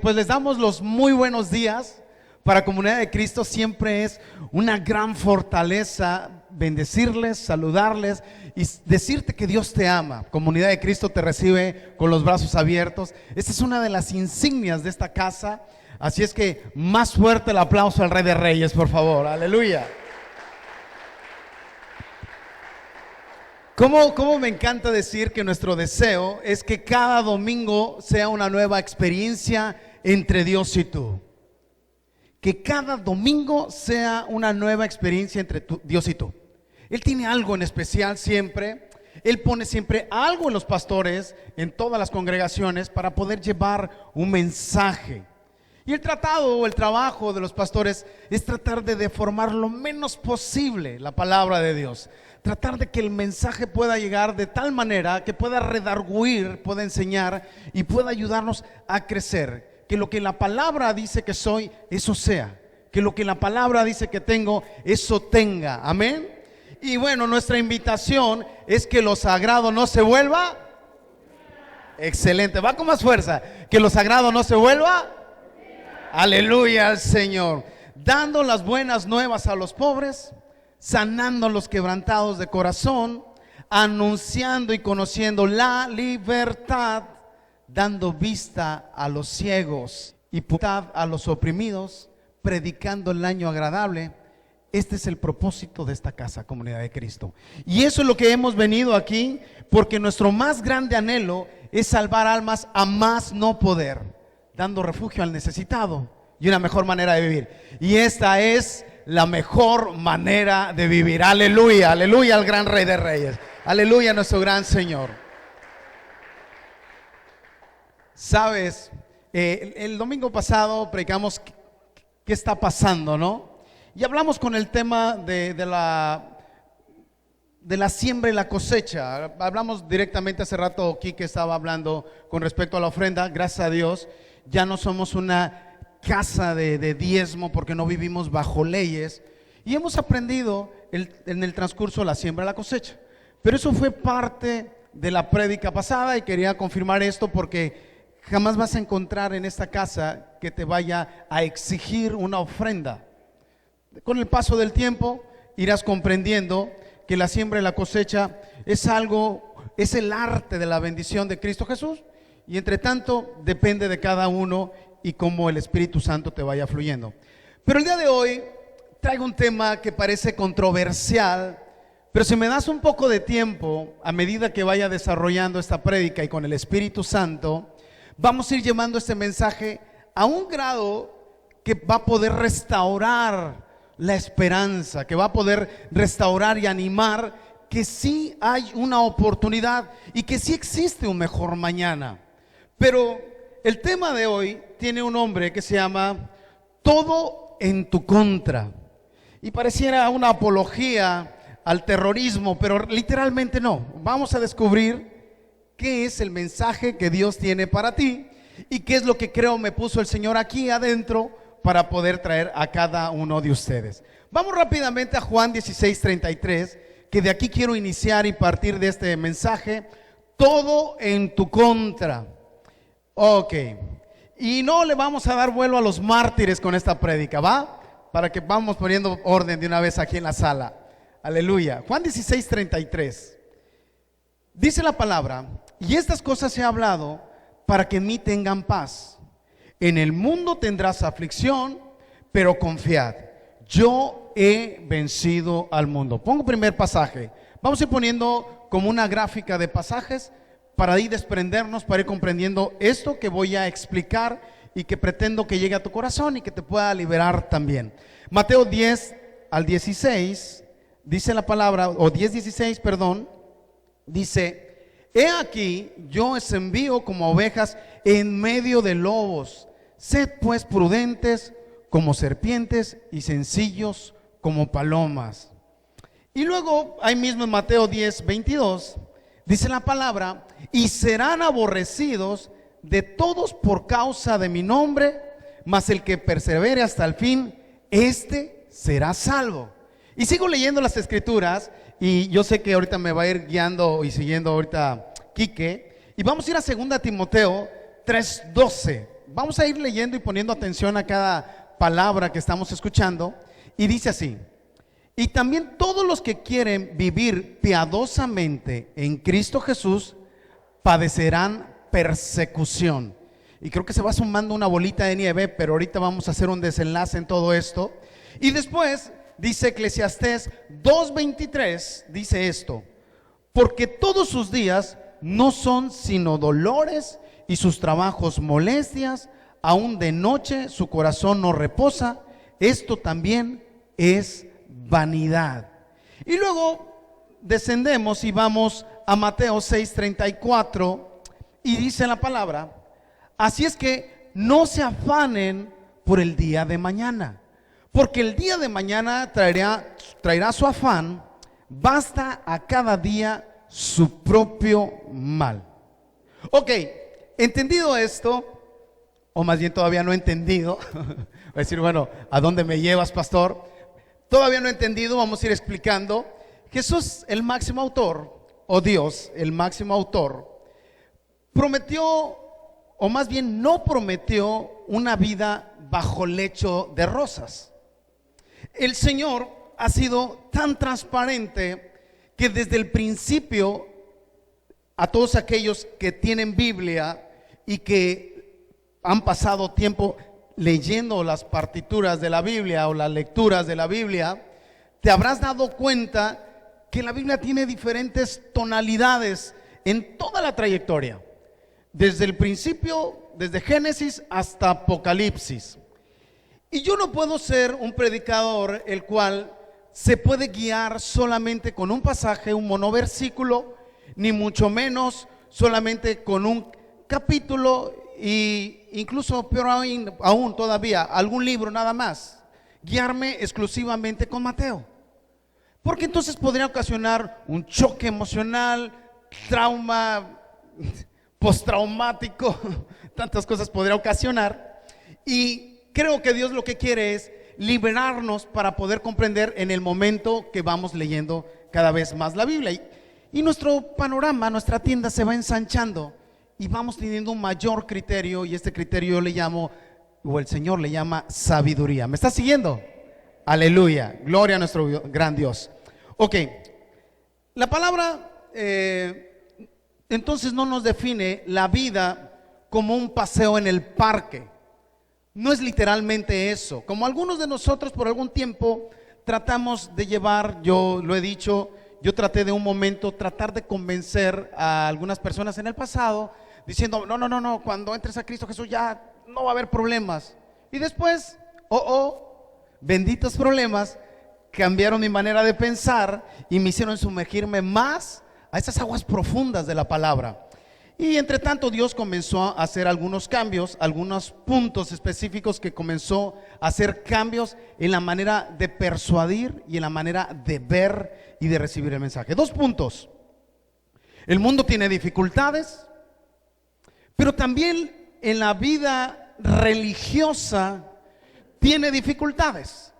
pues les damos los muy buenos días. Para Comunidad de Cristo siempre es una gran fortaleza bendecirles, saludarles y decirte que Dios te ama. Comunidad de Cristo te recibe con los brazos abiertos. Esta es una de las insignias de esta casa. Así es que más fuerte el aplauso al Rey de Reyes, por favor. Aleluya. ¿Cómo me encanta decir que nuestro deseo es que cada domingo sea una nueva experiencia entre Dios y tú? Que cada domingo sea una nueva experiencia entre Dios y tú. Él tiene algo en especial siempre. Él pone siempre algo en los pastores, en todas las congregaciones, para poder llevar un mensaje. Y el trabajo de los pastores es tratar de deformar lo menos posible la palabra de Dios. Tratar de que el mensaje pueda llegar de tal manera que pueda redarguir, pueda enseñar y pueda ayudarnos a crecer. Que lo que la palabra dice que soy, eso sea. Que lo que la palabra dice que tengo, eso tenga. Amén. Y bueno, nuestra invitación es que lo sagrado no se vuelva. Excelente, va con más fuerza. Que lo sagrado no se vuelva. Aleluya al Señor. Dando las buenas nuevas a los pobres, sanando a los quebrantados de corazón, anunciando y conociendo la libertad, dando vista a los ciegos y potestad a los oprimidos, predicando el año agradable. Este es el propósito de esta casa, Comunidad de Cristo. Y eso es lo que hemos venido aquí, porque nuestro más grande anhelo es salvar almas a más no poder, dando refugio al necesitado y una mejor manera de vivir. Y esta es la mejor manera de vivir. Aleluya, aleluya al gran Rey de Reyes. Aleluya a nuestro gran Señor. Sabes, el domingo pasado predicamos qué está pasando, ¿no? Y hablamos con el tema de la siembra y la cosecha. Hablamos directamente hace rato, Quique estaba hablando con respecto a la ofrenda. Gracias a Dios, ya no somos una casa de diezmo porque no vivimos bajo leyes. Y hemos aprendido en el transcurso la siembra y la cosecha. Pero eso fue parte de la prédica pasada y quería confirmar esto porque jamás vas a encontrar en esta casa que te vaya a exigir una ofrenda. Con el paso del tiempo irás comprendiendo que la siembra y la cosecha es el arte de la bendición de Cristo Jesús, y entre tanto depende de cada uno y cómo el Espíritu Santo te vaya fluyendo. Pero el día de hoy traigo un tema que parece controversial, pero si me das un poco de tiempo, a medida que vaya desarrollando esta prédica y con el Espíritu Santo, vamos a ir llevando este mensaje a un grado que va a poder restaurar la esperanza, que va a poder restaurar y animar que sí hay una oportunidad y que sí existe un mejor mañana. Pero el tema de hoy tiene un nombre que se llama Todo en tu contra. Y pareciera una apología al terrorismo, pero literalmente no. Vamos a descubrir qué es el mensaje que Dios tiene para ti y qué es lo que creo me puso el Señor aquí adentro para poder traer a cada uno de ustedes. Vamos rápidamente a Juan 16:33, que de aquí quiero iniciar y partir de este mensaje. Todo en tu contra. Ok, y no le vamos a dar vuelo a los mártires con esta prédica, ¿va? Para que vamos poniendo orden de una vez aquí en la sala. Aleluya. Juan 16:33. Dice la palabra: y estas cosas he hablado para que en mí tengan paz. En el mundo tendrás aflicción, pero confiad, yo he vencido al mundo. Pongo primer pasaje. Vamos a ir poniendo como una gráfica de pasajes para ir desprendernos, para ir comprendiendo esto que voy a explicar y que pretendo que llegue a tu corazón y que te pueda liberar también. Mateo 10:16 dice la palabra, o 10:16, perdón, dice: he aquí, yo os envío como ovejas en medio de lobos. Sed pues prudentes como serpientes y sencillos como palomas. Y luego, ahí mismo en Mateo 10:22, dice la palabra: y serán aborrecidos de todos por causa de mi nombre, mas el que persevere hasta el fin, este será salvo. Y sigo leyendo las escrituras, y yo sé que ahorita me va a ir guiando y siguiendo ahorita Quique, y vamos a ir a 2 Timoteo 3:12. Vamos a ir leyendo y poniendo atención a cada palabra que estamos escuchando. Y dice así: y también todos los que quieren vivir piadosamente en Cristo Jesús padecerán persecución. Y creo que se va sumando una bolita de nieve, pero ahorita vamos a hacer un desenlace en todo esto. Y después dice Eclesiastés 2:23, dice esto: porque todos sus días no son sino dolores y sus trabajos molestias, aún de noche su corazón no reposa, esto también es vanidad. Y luego descendemos y vamos a Mateo 6:34 y dice la palabra: así es que no se afanen por el día de mañana, porque el día de mañana traerá su afán, basta a cada día su propio mal. Ok, entendido esto, o más bien todavía no he entendido, voy a decir, bueno, ¿a dónde me llevas, pastor? Todavía no he entendido, vamos a ir explicando. Jesús, el máximo autor, o Dios, el máximo autor, prometió, o más bien no prometió, una vida bajo lecho de rosas. El Señor ha sido tan transparente que desde el principio, a todos aquellos que tienen Biblia y que han pasado tiempo leyendo las partituras de la Biblia o las lecturas de la Biblia, te habrás dado cuenta que la Biblia tiene diferentes tonalidades en toda la trayectoria, desde el principio, desde Génesis hasta Apocalipsis. Y yo no puedo ser un predicador el cual se puede guiar solamente con un pasaje, un monoversículo, ni mucho menos solamente con un capítulo, y incluso peor aún todavía algún libro nada más, guiarme exclusivamente con Mateo, porque entonces podría ocasionar un choque emocional, trauma postraumático, tantas cosas podría ocasionar. Y creo que Dios lo que quiere es liberarnos para poder comprender en el momento que vamos leyendo cada vez más la Biblia, y nuestro panorama, nuestra tienda se va ensanchando y vamos teniendo un mayor criterio, y este criterio yo le llamo, o el Señor le llama, sabiduría. ¿Me está siguiendo? Aleluya, gloria a nuestro gran Dios. Ok, la palabra entonces no nos define la vida como un paseo en el parque. No es literalmente eso, como algunos de nosotros por algún tiempo tratamos de llevar. Yo lo he dicho, yo traté de un momento tratar de convencer a algunas personas en el pasado, diciendo, no, cuando entres a Cristo Jesús ya no va a haber problemas. Y después, benditos problemas, cambiaron mi manera de pensar y me hicieron sumergirme más a esas aguas profundas de la palabra. Y entre tanto Dios comenzó a hacer algunos cambios, algunos puntos específicos que comenzó a hacer cambios en la manera de persuadir y en la manera de ver y de recibir el mensaje. 2 puntos. El mundo tiene dificultades, pero también en la vida religiosa tiene dificultades.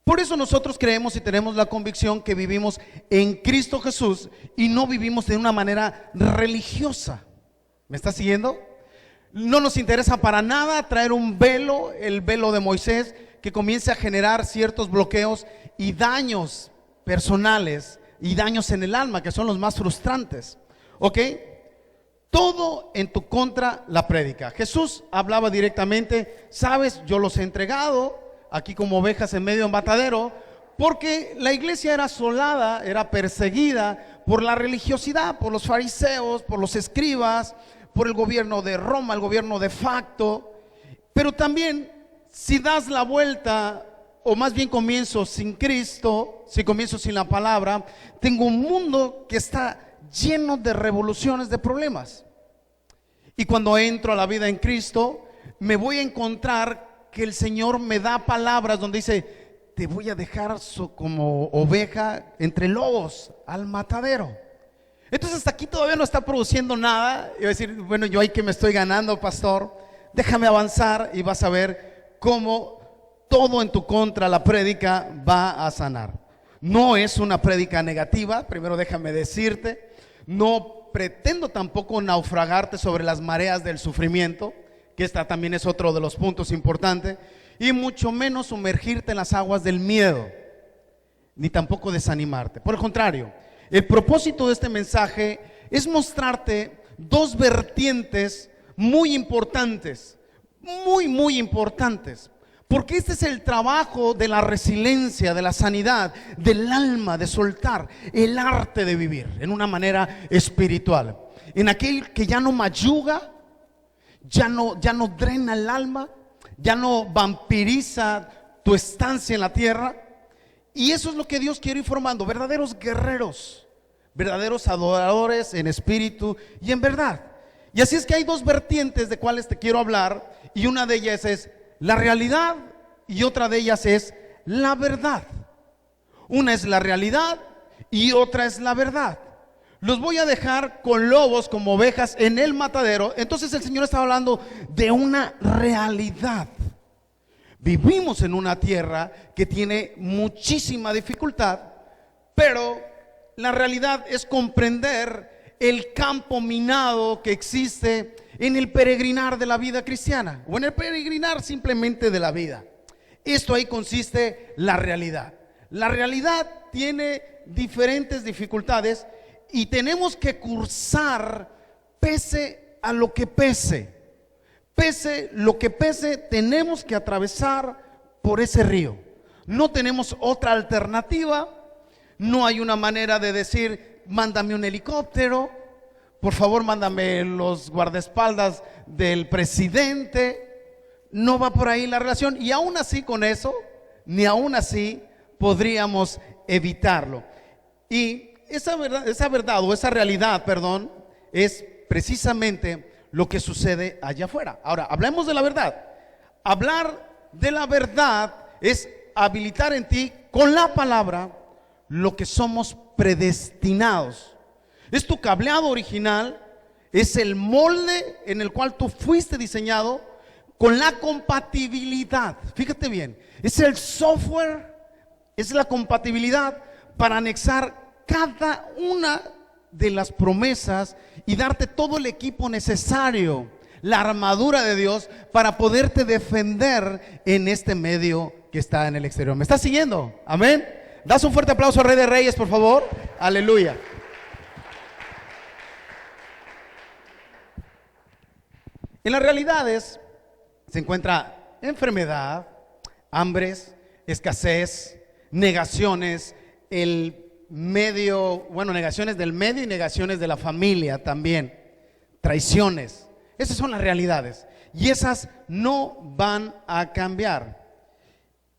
Por eso nosotros creemos y tenemos la convicción que vivimos en Cristo Jesús y no vivimos de una manera religiosa. ¿Me está siguiendo? No nos interesa para nada traer un velo, el velo de Moisés, que comience a generar ciertos bloqueos y daños personales y daños en el alma, que son los más frustrantes. ¿Ok? Todo en tu contra la prédica. Jesús hablaba directamente: sabes, yo los he entregado aquí como ovejas en medio de un matadero, porque la iglesia era asolada, era perseguida por la religiosidad, por los fariseos, por los escribas, por el gobierno de Roma, el gobierno de facto. Pero también, si das la vuelta, o más bien comienzo sin Cristo, si comienzo sin la palabra, tengo un mundo que está lleno de revoluciones, de problemas. Y cuando entro a la vida en Cristo, me voy a encontrar que el Señor me da palabras donde dice: te voy a dejar como oveja entre lobos al matadero. Entonces hasta aquí todavía no está produciendo nada. Y voy a decir, bueno, yo ahí que me estoy ganando, pastor, déjame avanzar y vas a ver cómo todo en tu contra, la prédica va a sanar. No es una prédica negativa, primero déjame decirte. No pretendo tampoco naufragarte sobre las mareas del sufrimiento. que esta también es otro de los puntos importantes, y mucho menos sumergirte en las aguas del miedo, ni tampoco desanimarte. Por el contrario, el propósito de este mensaje es mostrarte dos vertientes muy importantes, muy importantes, porque este es el trabajo de la resiliencia, de la sanidad, del alma, de soltar, el arte de vivir en una manera espiritual, en aquel que ya no mayuga, ya no drena el alma, ya no vampiriza tu estancia en la tierra. Y eso es lo que Dios quiere ir formando, verdaderos guerreros, verdaderos adoradores en espíritu y en verdad. Y así es que hay dos vertientes de cuales te quiero hablar, y una de ellas es la realidad y otra de ellas es la verdad. Una es la realidad y otra es la verdad. Los voy a dejar con lobos como ovejas en el matadero. Entonces el Señor estaba hablando de una realidad. Vivimos en una tierra que tiene muchísima dificultad, pero la realidad es comprender el campo minado que existe en el peregrinar de la vida cristiana, o en el peregrinar simplemente de la vida. Esto ahí consiste la realidad. La realidad tiene diferentes dificultades y tenemos que cursar pese a lo que pese. Pese lo que pese, tenemos que atravesar por ese río. No tenemos otra alternativa. No hay una manera de decir, mándame un helicóptero, por favor mándame los guardaespaldas del presidente. No va por ahí la relación, y aún así con eso, ni aún así podríamos evitarlo. Y esa verdad o esa realidad, perdón, es precisamente lo que sucede allá afuera. Ahora, hablemos de la verdad. Hablar de la verdad es habilitar en ti con la palabra lo que somos predestinados. Es tu cableado original, es el molde en el cual tú fuiste diseñado con la compatibilidad. Fíjate bien, es el software, es la compatibilidad para anexar cada una de las promesas y darte todo el equipo necesario, la armadura de Dios para poderte defender en este medio que está en el exterior. ¿Me estás siguiendo? Amén. Das un fuerte aplauso al Rey de Reyes, por favor. Aleluya. En las realidades se encuentra enfermedad, hambres, escasez, negaciones, negaciones del medio y negaciones de la familia también, traiciones. Esas son las realidades y esas no van a cambiar.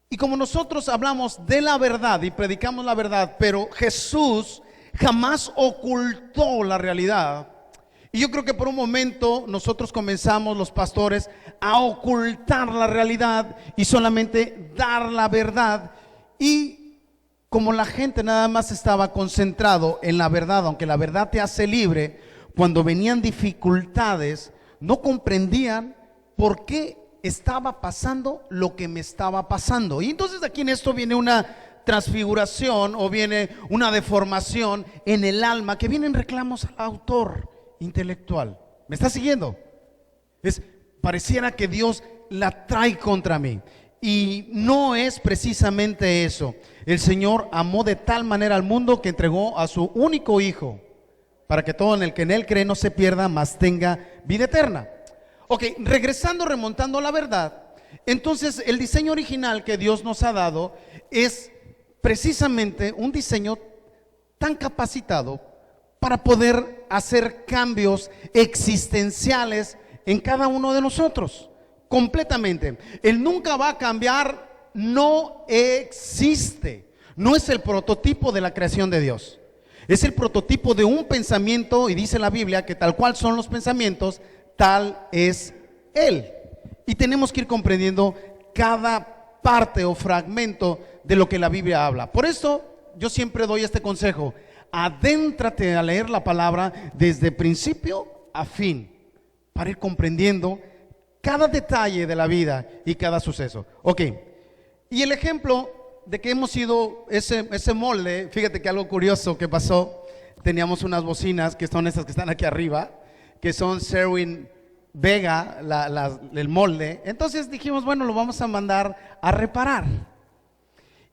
Y como nosotros hablamos de la verdad y predicamos la verdad, pero Jesús jamás ocultó la realidad. Y yo creo que por un momento nosotros comenzamos, los pastores, a ocultar la realidad y solamente dar la verdad. Y como la gente nada más estaba concentrado en la verdad, aunque la verdad te hace libre, cuando venían dificultades, no comprendían por qué estaba pasando lo que me estaba pasando. Y entonces aquí en esto viene una transfiguración o viene una deformación en el alma, que vienen reclamos al autor intelectual. ¿Me está siguiendo? Pareciera que Dios la trae contra mí, y no es precisamente eso. El Señor amó de tal manera al mundo que entregó a su único Hijo, para que todo el que en Él cree no se pierda, mas tenga vida eterna. Ok, remontando a la verdad. Entonces el diseño original que Dios nos ha dado es precisamente un diseño tan capacitado para poder hacer cambios existenciales en cada uno de nosotros, completamente. Él nunca va a cambiar, no existe. No es el prototipo de la creación de Dios, es el prototipo de un pensamiento, y dice la Biblia que tal cual son los pensamientos, tal es Él. Y tenemos que ir comprendiendo cada parte o fragmento de lo que la Biblia habla. Por eso yo siempre doy este consejo: adéntrate a leer la palabra desde principio a fin, para ir comprendiendo cada detalle de la vida y cada suceso. Ok, y el ejemplo de que hemos sido ese molde, fíjate que algo curioso que pasó. Teníamos unas bocinas que son estas que están aquí arriba, que son Sherwin Vega, el molde. Entonces dijimos, bueno, lo vamos a mandar a reparar.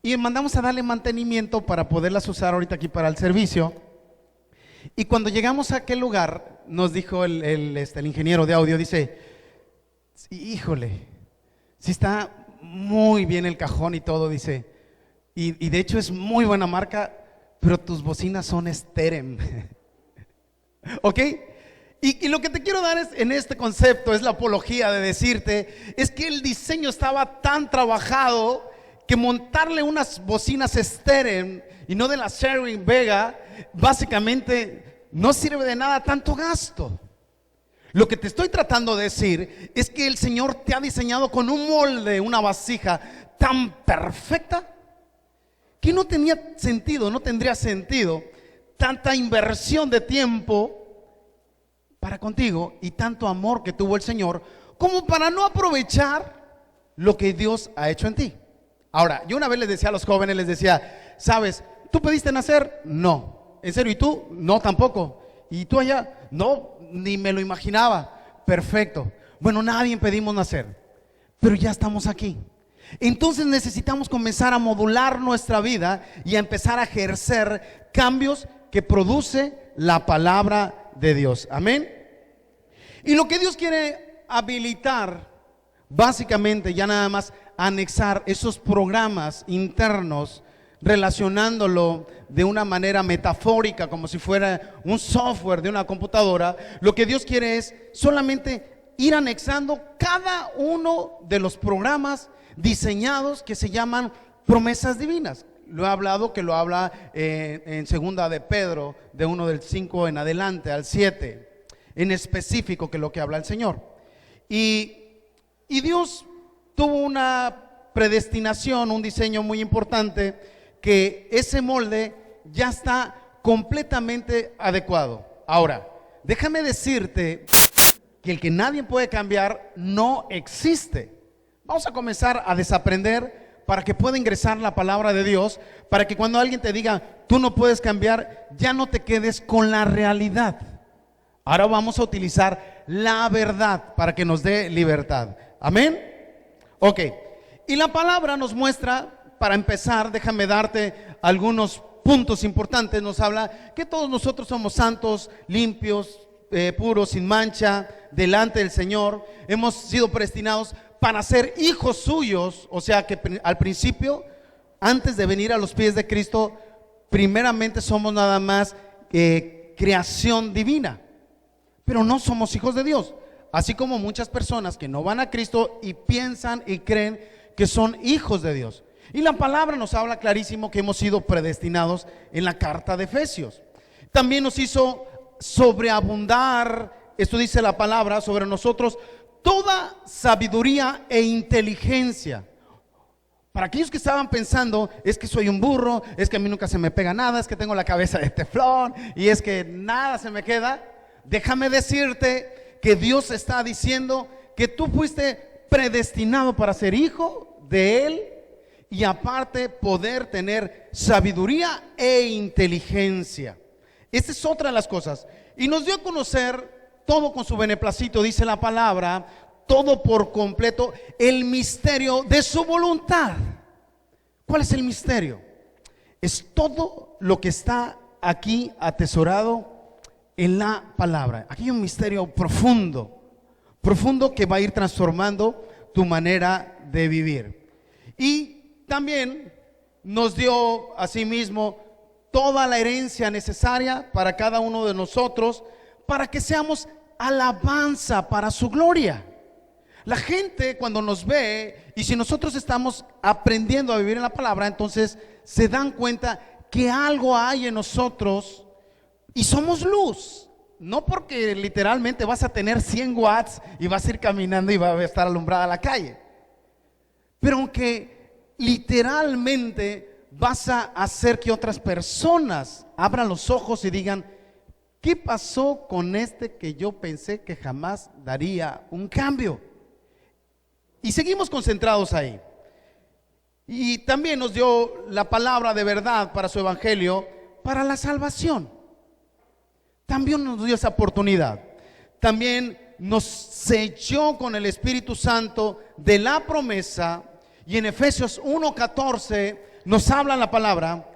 Y mandamos a darle mantenimiento para poderlas usar ahorita aquí para el servicio. Y cuando llegamos a aquel lugar, nos dijo el ingeniero de audio, dice, híjole, sí está muy bien el cajón y todo, dice, y de hecho es muy buena marca, pero tus bocinas son Sterem. ¿Ok? Y lo que te quiero dar en este concepto es la apología de decirte, es que el diseño estaba tan trabajado que montarle unas bocinas Sterem y no de la Sherwin Vega, básicamente no sirve de nada tanto gasto. Lo que te estoy tratando de decir es que el Señor te ha diseñado con un molde, una vasija tan perfecta que no tenía sentido, no tendría sentido tanta inversión de tiempo para contigo y tanto amor que tuvo el Señor como para no aprovechar lo que Dios ha hecho en ti. Ahora, yo una vez les decía a los jóvenes, les decía, ¿sabes? ¿Tú pediste nacer? No. ¿En serio? ¿Y tú? No, tampoco. ¿Y tú allá? No, ni me lo imaginaba. Perfecto. Bueno, nadie pedimos nacer, pero ya estamos aquí. Entonces necesitamos comenzar a modular nuestra vida y a empezar a ejercer cambios que produce la palabra de Dios. Amén. Y lo que Dios quiere habilitar, básicamente, ya nada más anexar esos programas internos, relacionándolo de una manera metafórica, como si fuera un software de una computadora. Lo que Dios quiere es solamente ir anexando cada uno de los programas diseñados que se llaman promesas divinas. Lo he hablado, que lo habla en segunda de Pedro, de 1 del 5 en adelante al 7, en específico, que es lo que habla el Señor. Y Dios tuvo una predestinación, un diseño muy importante, que ese molde ya está completamente adecuado. Ahora, déjame decirte que el que nadie puede cambiar no existe. Vamos a comenzar a desaprender para que pueda ingresar la palabra de Dios, para que cuando alguien te diga, tú no puedes cambiar, ya no te quedes con la realidad. Ahora vamos a utilizar la verdad para que nos dé libertad. Amén. Ok, y la palabra nos muestra, para empezar, déjame darte algunos puntos importantes. Nos habla que todos nosotros somos santos, limpios, puros, sin mancha, delante del Señor. Hemos sido predestinados para ser hijos suyos. O sea que al principio, antes de venir a los pies de Cristo, primeramente somos nada más creación divina, pero no somos hijos de Dios. Así como muchas personas que no van a Cristo y piensan y creen que son hijos de Dios. Y la palabra nos habla clarísimo que hemos sido predestinados en la carta de Efesios. También nos hizo sobreabundar, esto dice la palabra, sobre nosotros toda sabiduría e inteligencia. Para aquellos que estaban pensando, es que soy un burro, es que a mí nunca se me pega nada, es que tengo la cabeza de teflón y es que nada se me queda, déjame decirte que Dios está diciendo que tú fuiste predestinado para ser hijo de Él y aparte poder tener sabiduría e inteligencia. Esta es otra de las cosas. Y nos dio a conocer todo con su beneplácito, dice la palabra, todo por completo, el misterio de su voluntad. ¿Cuál es el misterio? Es todo lo que está aquí atesorado en la palabra. Aquí hay un misterio profundo, profundo, que va a ir transformando tu manera de vivir. Y también nos dio asimismo toda la herencia necesaria para cada uno de nosotros, para que seamos alabanza para su gloria. La gente cuando nos ve, y si nosotros estamos aprendiendo a vivir en la palabra, entonces se dan cuenta que algo hay en nosotros. Y somos luz, no porque literalmente vas a tener 100 watts y vas a ir caminando y va a estar alumbrada la calle, pero aunque literalmente vas a hacer que otras personas abran los ojos y digan, ¿qué pasó con este que yo pensé que jamás daría un cambio? Y seguimos concentrados ahí. Y también nos dio la palabra de verdad para su evangelio, para la salvación. También nos dio esa oportunidad. También nos selló con el Espíritu Santo de la promesa. Y en Efesios 1:14 nos habla la palabra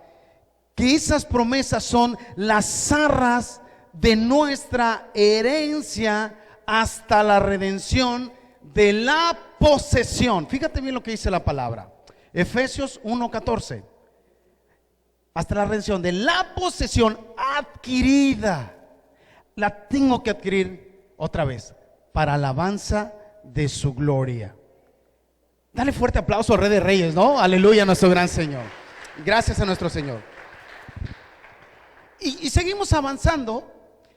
que esas promesas son las arras de nuestra herencia hasta la redención de la posesión. Fíjate bien lo que dice la palabra. Efesios 1:14. Hasta la redención de la posesión adquirida. La tengo que adquirir otra vez para alabanza de su gloria. Dale fuerte aplauso al Rey de Reyes, ¿no? Aleluya a nuestro gran Señor. Gracias a nuestro Señor. Y seguimos avanzando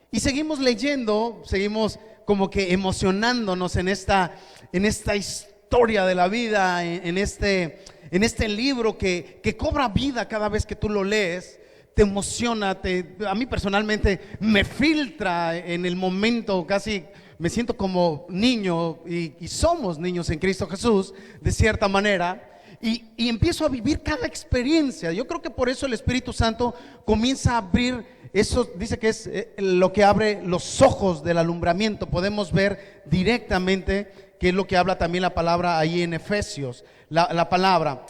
y seguimos leyendo, seguimos como que emocionándonos en esta historia de la vida, en este libro que cobra vida cada vez que tú lo lees. Te emociona, a mí personalmente me filtra en el momento, casi me siento como niño y somos niños en Cristo Jesús, de cierta manera. Y empiezo a vivir cada experiencia. Yo creo que por eso el Espíritu Santo comienza a abrir eso. Dice que es lo que abre los ojos del alumbramiento. Podemos ver directamente que es lo que habla también la palabra ahí en Efesios, la palabra.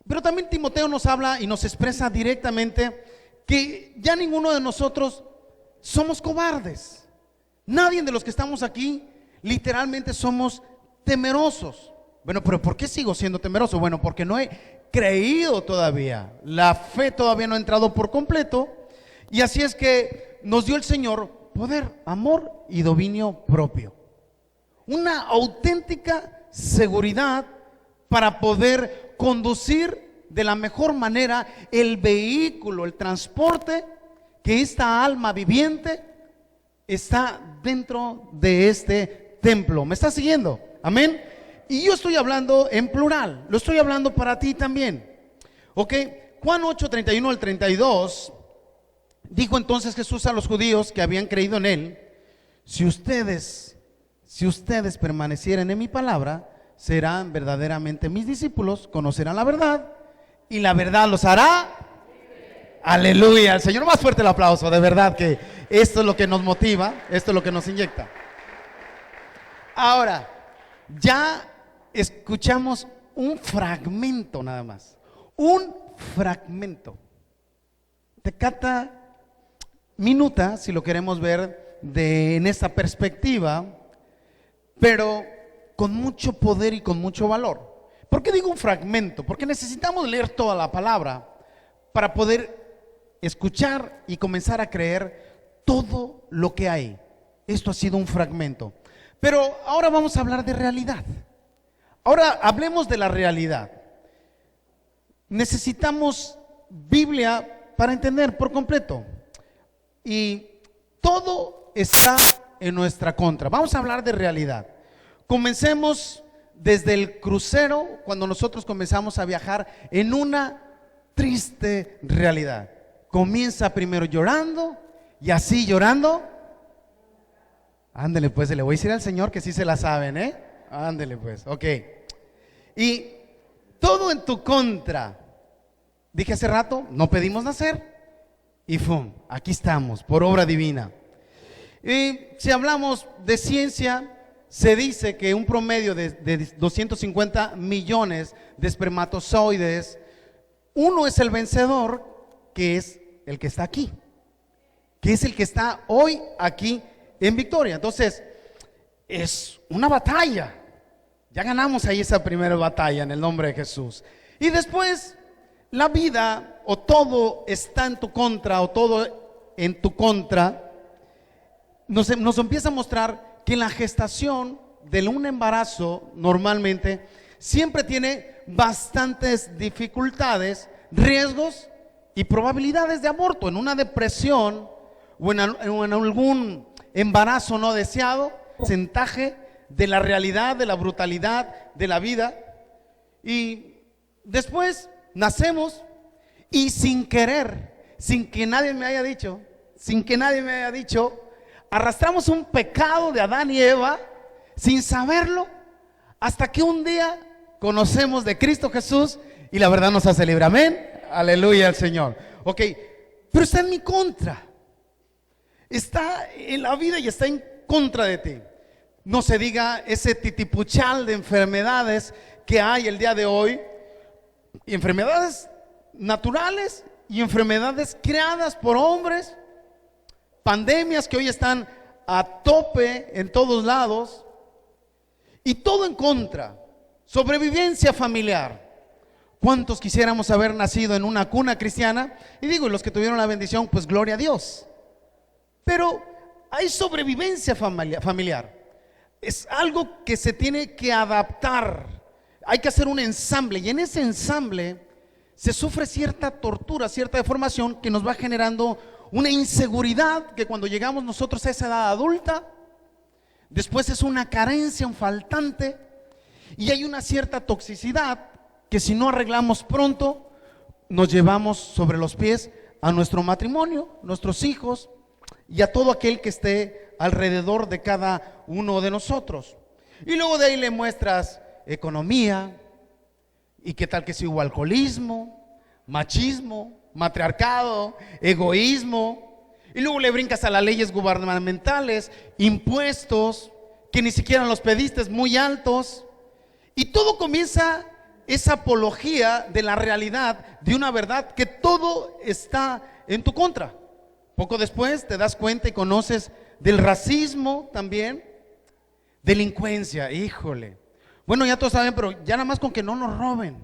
Pero también Timoteo nos habla y nos expresa directamente que ya ninguno de nosotros somos cobardes. Nadie de los que estamos aquí literalmente somos temerosos. Bueno, pero ¿por qué sigo siendo temeroso? Bueno, porque no he creído todavía. La fe todavía no ha entrado por completo. Y así es que nos dio el Señor poder, amor y dominio propio. Una auténtica seguridad para poder conducir de la mejor manera el vehículo, el transporte, que esta alma viviente está dentro de este templo. ¿Me está siguiendo? Amén. Y yo estoy hablando en plural, lo estoy hablando para ti también. Ok, Juan 8:31 al 32. Dijo entonces Jesús a los judíos que habían creído en él: si ustedes permanecieran en mi palabra, serán verdaderamente mis discípulos, conocerán la verdad y la verdad los hará. Aleluya, al Señor más fuerte el aplauso. De verdad que esto es lo que nos motiva, esto es lo que nos inyecta. Ahora, ya escuchamos un fragmento nada más. Un fragmento de cada minuta, si lo queremos ver en esta perspectiva, pero con mucho poder y con mucho valor. ¿Por qué digo un fragmento? Porque necesitamos leer toda la palabra para poder escuchar y comenzar a creer todo lo que hay. Esto ha sido un fragmento. Pero ahora vamos a hablar de realidad. Ahora hablemos de la realidad. Necesitamos Biblia para entender por completo. Y todo está en nuestra contra. Vamos a hablar de realidad. Comencemos desde el crucero, cuando nosotros comenzamos a viajar en una triste realidad. Comienza primero llorando y así llorando. Ándele pues, le voy a decir al Señor que sí se la saben, Ándele pues, ok. Y todo en tu contra. Dije hace rato, no pedimos nacer. Y ¡fum! Aquí estamos, por obra divina. Y si hablamos de ciencia, se dice que un promedio de 250 millones de espermatozoides, uno es el vencedor, que es el que está aquí, que es el que está hoy aquí en victoria. Entonces, es una batalla. Ya ganamos ahí esa primera batalla en el nombre de Jesús. Y después, la vida, o todo está en tu contra, o todo en tu contra, nos empieza a mostrar que la gestación de un embarazo normalmente siempre tiene bastantes dificultades, riesgos y probabilidades de aborto. En una depresión o en algún embarazo no deseado, porcentaje de la realidad, de la brutalidad de la vida. Y después nacemos y sin querer, sin que nadie me haya dicho, arrastramos un pecado de Adán y Eva sin saberlo, hasta que un día conocemos de Cristo Jesús y la verdad nos hace libre. Amén. Aleluya al Señor. Ok, pero está en mi contra. Está en la vida y está en contra de ti. No se diga ese titipuchal de enfermedades que hay el día de hoy, enfermedades naturales y enfermedades creadas por hombres, pandemias que hoy están a tope en todos lados, y todo en contra. Sobrevivencia familiar. ¿Cuántos quisiéramos haber nacido en una cuna cristiana? Y digo, y los que tuvieron la bendición, pues gloria a Dios. Pero hay sobrevivencia familiar. Es algo que se tiene que adaptar. Hay que hacer un ensamble, y en ese ensamble se sufre cierta tortura, cierta deformación que nos va generando una inseguridad que cuando llegamos nosotros a esa edad adulta, después es una carencia, un faltante, y hay una cierta toxicidad que si no arreglamos pronto, nos llevamos sobre los pies a nuestro matrimonio, nuestros hijos y a todo aquel que esté alrededor de cada uno de nosotros. Y luego de ahí le muestras economía, y qué tal que si hubo alcoholismo, machismo, matriarcado, egoísmo, y luego le brincas a las leyes gubernamentales, impuestos que ni siquiera los pediste, muy altos, y todo comienza esa apología de la realidad, de una verdad que todo está en tu contra. Poco después te das cuenta y conoces del racismo también, delincuencia, híjole. Bueno, ya todos saben, pero ya nada más con que no nos roben,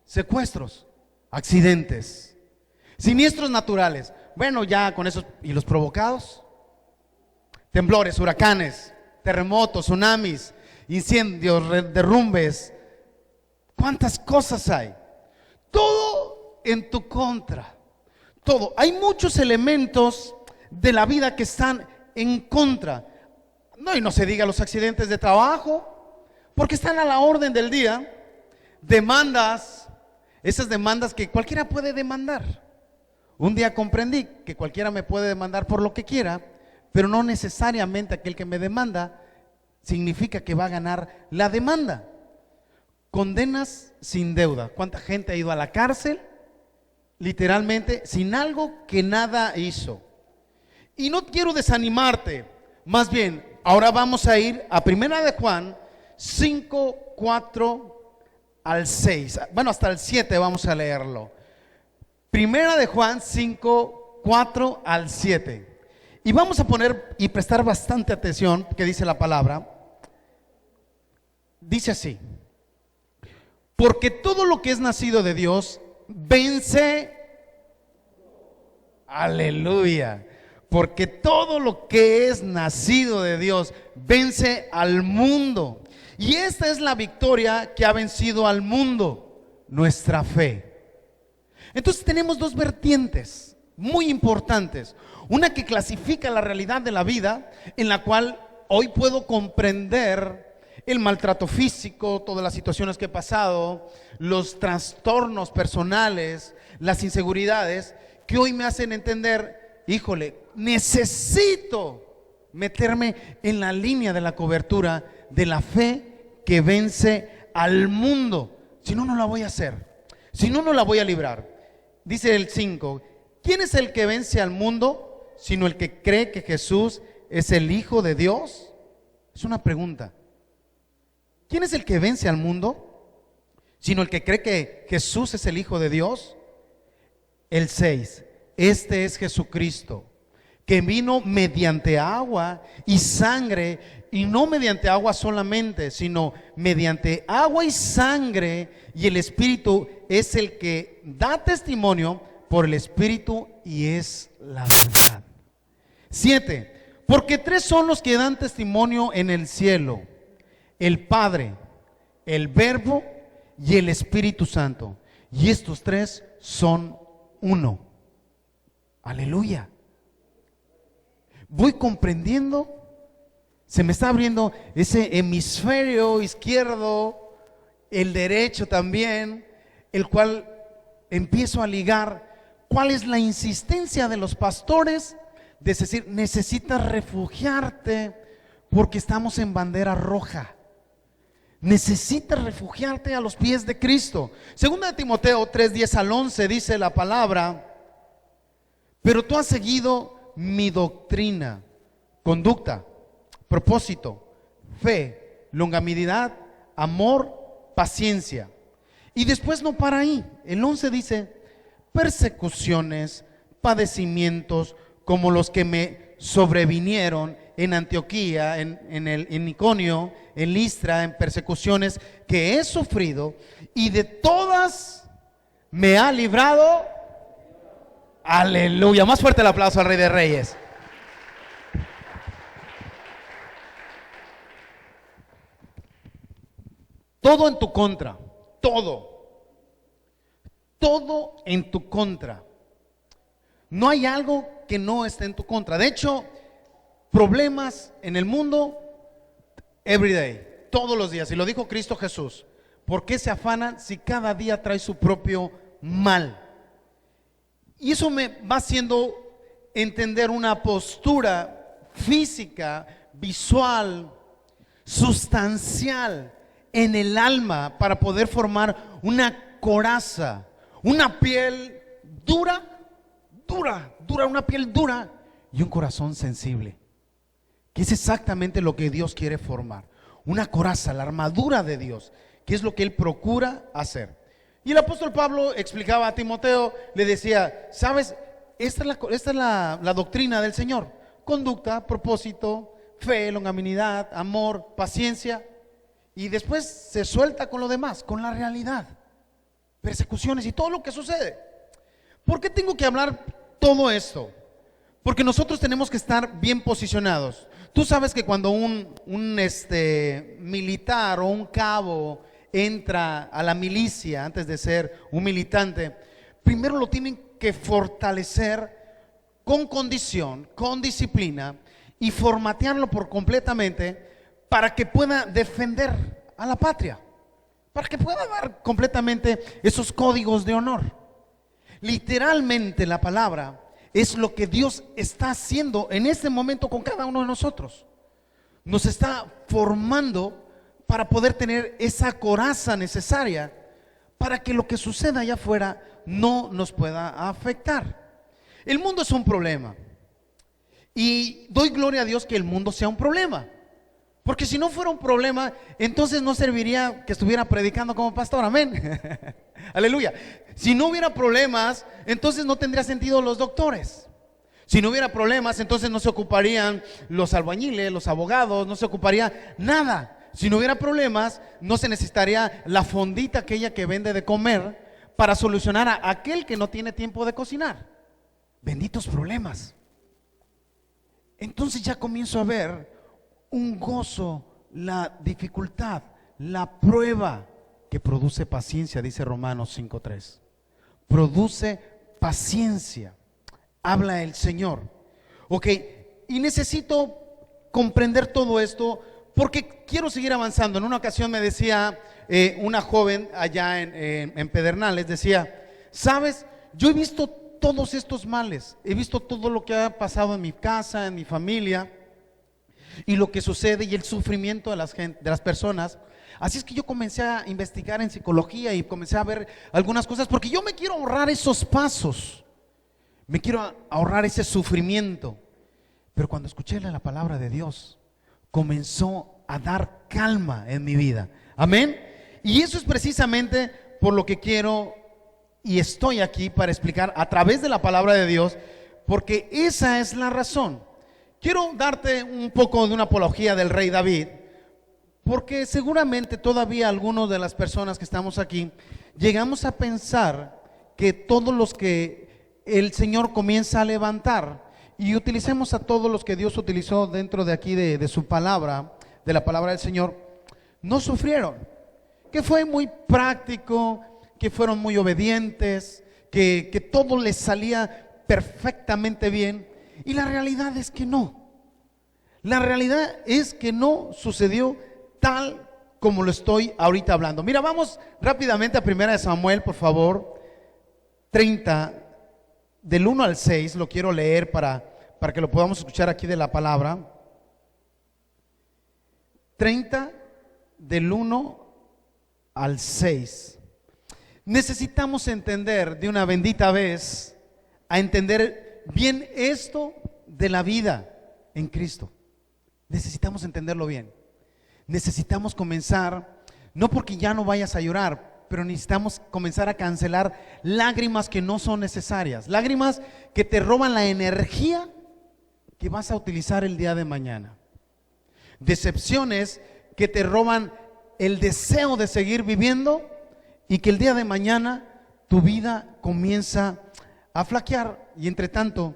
secuestros, accidentes, siniestros naturales. Bueno, ya con esos, y los provocados, temblores, huracanes, terremotos, tsunamis, incendios, derrumbes. ¿Cuántas cosas hay? Todo en tu contra. Todo. Hay muchos elementos de la vida que están en contra. No, y no se diga los accidentes de trabajo, porque están a la orden del día. Demandas, esas demandas que cualquiera puede demandar. Un día comprendí que cualquiera me puede demandar por lo que quiera, pero no necesariamente aquel que me demanda significa que va a ganar la demanda. Condenas sin deuda. ¿Cuánta gente ha ido a la cárcel? Literalmente sin algo que nada hizo. Y no quiero desanimarte, más bien, ahora vamos a ir a Primera de Juan 5, 4 al 6. Bueno, hasta el 7 vamos a leerlo. Primera de Juan 5, 4 al 7. Y vamos a poner y prestar bastante atención que dice la palabra. Dice así: porque todo lo que es nacido de Dios vence. Aleluya. Porque todo lo que es nacido de Dios vence al mundo. Y esta es la victoria que ha vencido al mundo, nuestra fe. Entonces tenemos dos vertientes muy importantes. Una que clasifica la realidad de la vida, en la cual hoy puedo comprender el maltrato físico, todas las situaciones que he pasado, los trastornos personales, las inseguridades, que hoy me hacen entender, híjole, necesito meterme en la línea de la cobertura de la fe que vence al mundo. Si no, no la voy a hacer. Si no, no la voy a librar. Dice el 5, ¿quién es el que vence al mundo sino el que cree que Jesús es el Hijo de Dios? Es una pregunta. ¿Quién es el que vence al mundo sino el que cree que Jesús es el Hijo de Dios? El 6, este es Jesucristo, que vino mediante agua y sangre, y no mediante agua solamente, sino mediante agua y sangre, y el Espíritu es el que da testimonio por el Espíritu y es la verdad. 7, porque tres son los que dan testimonio en el cielo: el Padre, el Verbo y el Espíritu Santo, y estos tres son uno. Aleluya. Voy comprendiendo, se me está abriendo ese hemisferio izquierdo, el derecho también, el cual empiezo a ligar cuál es la insistencia de los pastores de decir, necesitas refugiarte porque estamos en bandera roja. Necesitas refugiarte a los pies de Cristo. Segunda de Timoteo 3, 10 al 11 dice la palabra: pero tú has seguido mi doctrina, conducta, propósito, fe, longanimidad, amor, paciencia. Y después no para ahí. El 11 dice, persecuciones, padecimientos, como los que me sobrevinieron en Antioquía, en Iconio, en Listra, en persecuciones que he sufrido, y de todas me ha librado. Aleluya. Más fuerte el aplauso al Rey de Reyes. Todo en tu contra, todo en tu contra. No hay algo que no esté en tu contra. De hecho, problemas en el mundo, every day, todos los días. Y lo dijo Cristo Jesús. ¿Por qué se afanan si cada día trae su propio mal? Y eso me va haciendo entender una postura física, visual, sustancial en el alma para poder formar una coraza, una piel dura, una piel dura y un corazón sensible, que es exactamente lo que Dios quiere formar. Una coraza, la armadura de Dios, que es lo que Él procura hacer. Y el apóstol Pablo explicaba a Timoteo, le decía, ¿sabes? Esta es la doctrina del Señor: conducta, propósito, fe, longanimidad, amor, paciencia. Y después se suelta con lo demás, con la realidad, persecuciones y todo lo que sucede. ¿Por qué tengo que hablar todo esto? Porque nosotros tenemos que estar bien posicionados. Tú sabes que cuando un militar o un cabo entra a la milicia antes de ser un militante, primero lo tienen que fortalecer con condición, con disciplina, y formatearlo por completamente para que pueda defender a la patria, para que pueda dar completamente esos códigos de honor. Literalmente la palabra es lo que Dios está haciendo en este momento con cada uno de nosotros. Nos está formando para poder tener esa coraza necesaria para que lo que suceda allá afuera no nos pueda afectar. El mundo es un problema, y doy gloria a Dios que el mundo sea un problema, porque si no fuera un problema, entonces no serviría que estuviera predicando como pastor, amén. Aleluya. Si no hubiera problemas, entonces no tendría sentido los doctores. Si no hubiera problemas, entonces no se ocuparían los albañiles, los abogados, no se ocuparía nada. Si no hubiera problemas, no se necesitaría la fondita aquella que vende de comer para solucionar a aquel que no tiene tiempo de cocinar. Benditos problemas. Entonces ya comienzo a ver un gozo, la dificultad, la prueba que produce paciencia, dice Romanos 5:3. Produce paciencia, habla el Señor. Ok, y necesito comprender todo esto porque quiero seguir avanzando. En una ocasión me decía una joven allá en Pedernales, decía, ¿sabes? Yo he visto todos estos males, he visto todo lo que ha pasado en mi casa, en mi familia, y lo que sucede y el sufrimiento de las personas. Así es que yo comencé a investigar en psicología y comencé a ver algunas cosas, porque yo me quiero ahorrar esos pasos, me quiero ahorrar ese sufrimiento. Pero cuando escuché la palabra de Dios, comenzó a dar calma en mi vida, amén. Y eso es precisamente por lo que quiero y estoy aquí para explicar a través de la palabra de Dios, porque esa es la razón. Quiero darte un poco de una apología del rey David, porque seguramente todavía algunos de las personas que estamos aquí llegamos a pensar que todos los que el Señor comienza a levantar, y utilicemos a todos los que Dios utilizó dentro de aquí de su palabra, de la palabra del Señor, no sufrieron, que fue muy práctico, que fueron muy obedientes, que todo les salía perfectamente bien. Y la realidad es que no. La realidad es que no sucedió tal como lo estoy ahorita hablando. Mira, vamos rápidamente a 1 Samuel, por favor, 30, del 1 al 6, lo quiero leer para que lo podamos escuchar aquí de la palabra. 30, del 1 al 6. Necesitamos entender de una bendita vez, a entender bien esto de la vida en Cristo. Necesitamos entenderlo bien. necesitamos comenzar, no porque ya no vayas a llorar, pero necesitamos comenzar a cancelar lágrimas que no son necesarias, lágrimas que te roban la energía que vas a utilizar el día de mañana, decepciones que te roban el deseo de seguir viviendo y que el día de mañana tu vida comienza a flaquear y entre tanto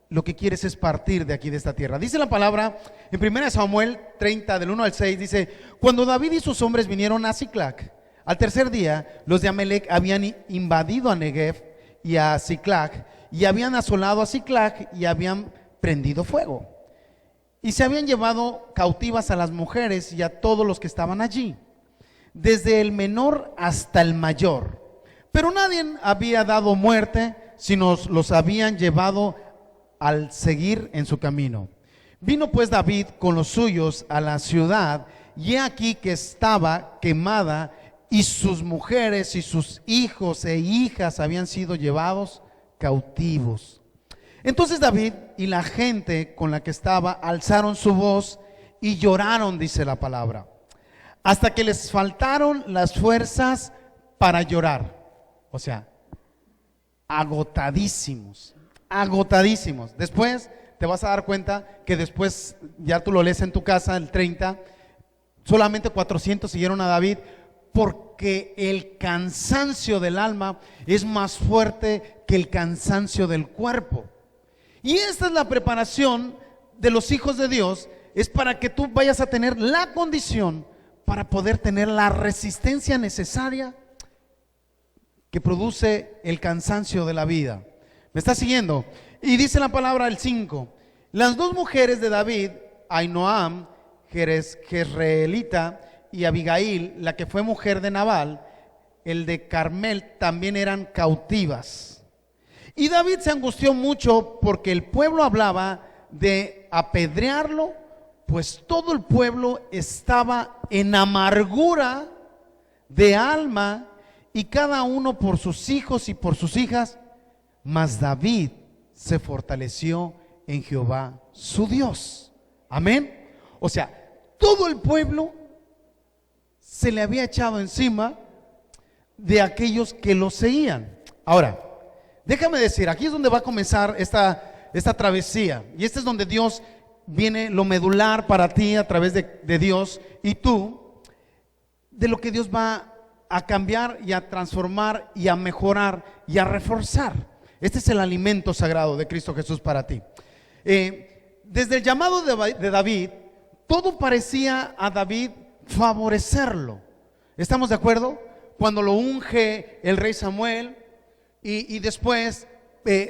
lo que quieres es partir de aquí, de esta tierra. Dice la palabra en 1 Samuel 30 del 1 al 6, dice: cuando David y sus hombres vinieron a Siclag, al tercer día los de Amalec habían invadido a Negev y a Siclag, y habían asolado a Siclag y habían prendido fuego, y se habían llevado cautivas a las mujeres y a todos los que estaban allí, desde el menor hasta el mayor, pero nadie había dado muerte, sino los habían llevado al seguir en su camino. Vino pues David con los suyos a la ciudad, y he aquí que estaba quemada, y sus mujeres y sus hijos e hijas habían sido llevados cautivos. Entonces David y la gente con la que estaba alzaron su voz y lloraron, dice la palabra, hasta que les faltaron las fuerzas para llorar. O sea, agotadísimos. Después te vas a dar cuenta que después, ya tú lo lees en tu casa, el 30, solamente 400 siguieron a David, porque el cansancio del alma es más fuerte que el cansancio del cuerpo. Y esta es la preparación de los hijos de Dios, es para que tú vayas a tener la condición para poder tener la resistencia necesaria que produce el cansancio de la vida. ¿Me está siguiendo? Y dice la palabra el 5: las dos mujeres de David, Ahinoam, Jezreelita, y Abigail, la que fue mujer de Nabal, el de Carmel, también eran cautivas. Y David se angustió mucho porque el pueblo hablaba de apedrearlo, pues todo el pueblo estaba en amargura de alma, y cada uno por sus hijos y por sus hijas. Mas David se fortaleció en Jehová su Dios. Amén. O sea, todo el pueblo se le había echado encima de aquellos que lo seguían. Ahora, déjame decir, aquí es donde va a comenzar esta travesía, y este es donde Dios viene, lo medular para ti a través de Dios y tú, de lo que Dios va a cambiar y a transformar y a mejorar y a reforzar. Este es el alimento sagrado de Cristo Jesús para ti. Desde el llamado de David, todo parecía a David favorecerlo. ¿Estamos de acuerdo? Cuando lo unge el rey Samuel, y después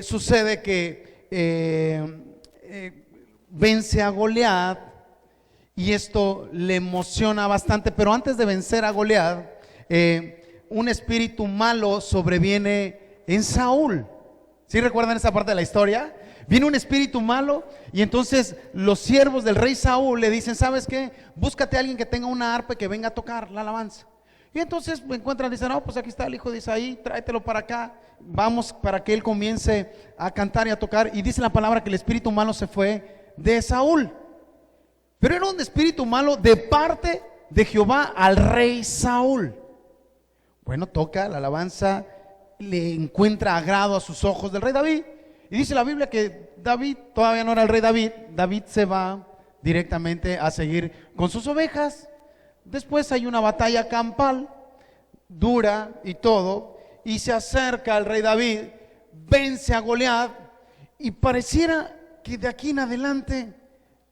sucede que vence a Goliat, y esto le emociona bastante. Pero antes de vencer a Goliat, un espíritu malo sobreviene en Saúl. ¿Sí recuerdan esa parte de la historia? Viene un espíritu malo, y entonces los siervos del rey Saúl le dicen: ¿sabes qué? Búscate a alguien que tenga una arpa y que venga a tocar la alabanza. Y entonces me encuentran, dicen: no, pues aquí está el hijo de Isaí, tráetelo para acá, vamos, para que él comience a cantar y a tocar. Y dice la palabra que el espíritu malo se fue de Saúl, pero era un espíritu malo de parte de Jehová al rey Saúl. Bueno, toca la alabanza, le encuentra agrado a sus ojos del rey David, y dice la Biblia que David todavía no era el rey David. David se va directamente a seguir con sus ovejas. Después hay una batalla campal dura y todo, y se acerca al rey David, vence a Goliat, y pareciera que de aquí en adelante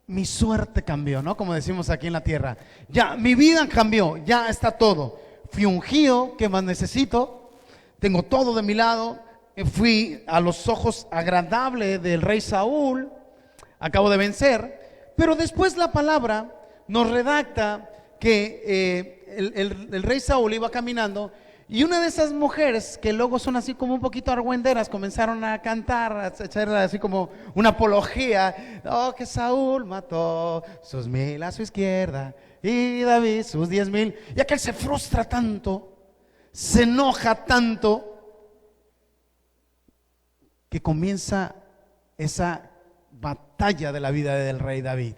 mi suerte cambió, ¿no? Como decimos aquí en la tierra, ya mi vida cambió, ya está todo. Fui ungido, ¿qué más necesito? Tengo todo de mi lado. Fui a los ojos agradable del rey Saúl, acabo de vencer. Pero después la palabra nos redacta que el rey Saúl iba caminando, y una de esas mujeres que luego son así como un poquito argüenderas comenzaron a cantar, a echar así como una apología. Oh, que Saúl mató sus 1000 a su izquierda y David sus 10,000. Y aquel se frustra tanto, se enoja tanto, que comienza esa batalla de la vida del rey David.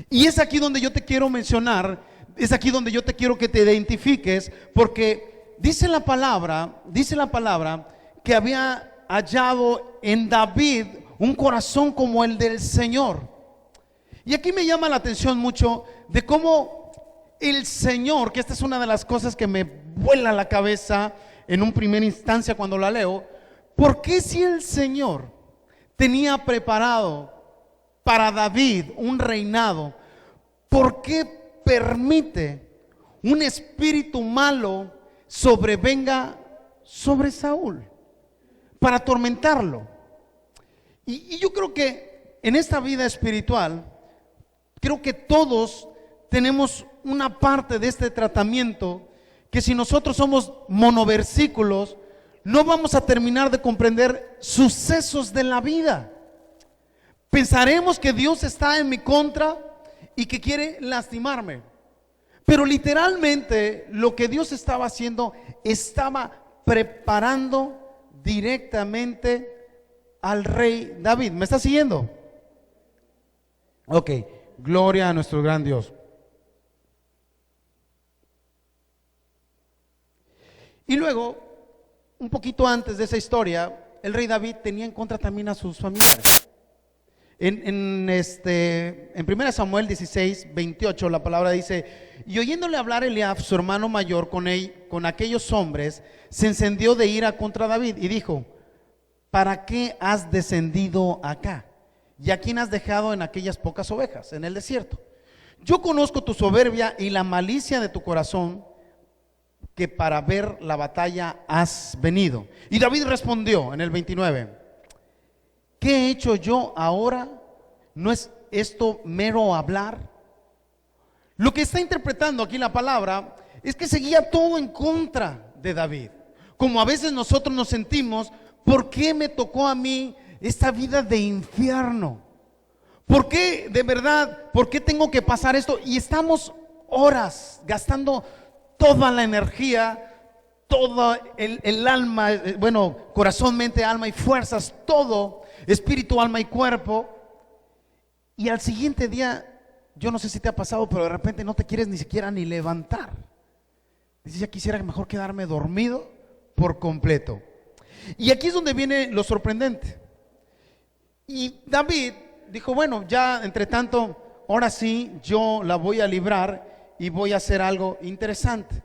Y es aquí donde yo te quiero mencionar es aquí donde yo te quiero que te identifiques, porque dice la palabra que había hallado en David un corazón como el del Señor. Y aquí me llama la atención mucho de cómo el Señor, que esta es una de las cosas que me vuela la cabeza en un primera instancia cuando la leo, ¿por qué si el Señor tenía preparado para David un reinado, por qué permite un espíritu malo sobrevenga sobre Saúl para atormentarlo? Y yo creo que en esta vida espiritual, creo que todos tenemos una parte de este tratamiento que si nosotros somos monoversículos, no vamos a terminar de comprender sucesos de la vida. Pensaremos que Dios está en mi contra y que quiere lastimarme. Pero literalmente lo que Dios estaba haciendo, estaba preparando directamente al rey David. ¿Me está siguiendo? Ok, gloria a nuestro gran Dios. Y luego, un poquito antes de esa historia, el rey David tenía en contra también a sus familiares. En 1 Samuel 16:28 la palabra dice: y oyéndole hablar Eliab, su hermano mayor, con aquellos hombres, se encendió de ira contra David y dijo: ¿para qué has descendido acá? ¿Y a quién has dejado en aquellas pocas ovejas en el desierto? Yo conozco tu soberbia y la malicia de tu corazón, que para ver la batalla has venido. Y David respondió en el 29: ¿qué he hecho yo ahora? ¿No es esto mero hablar? Lo que está interpretando aquí la palabra es que seguía todo en contra de David. Como a veces nosotros nos sentimos: ¿por qué me tocó a mí esta vida de infierno? ¿Por qué, de verdad, por qué tengo que pasar esto? Y estamos horas gastando toda la energía, todo el alma, bueno, corazón, mente, alma y fuerzas, todo, espíritu, alma y cuerpo. Y al siguiente día, yo no sé si te ha pasado, pero de repente no te quieres ni siquiera ni levantar. Dices: ya quisiera mejor quedarme dormido por completo. Y aquí es donde viene lo sorprendente. Y David dijo: bueno, ya entre tanto, ahora sí yo la voy a librar y voy a hacer algo interesante.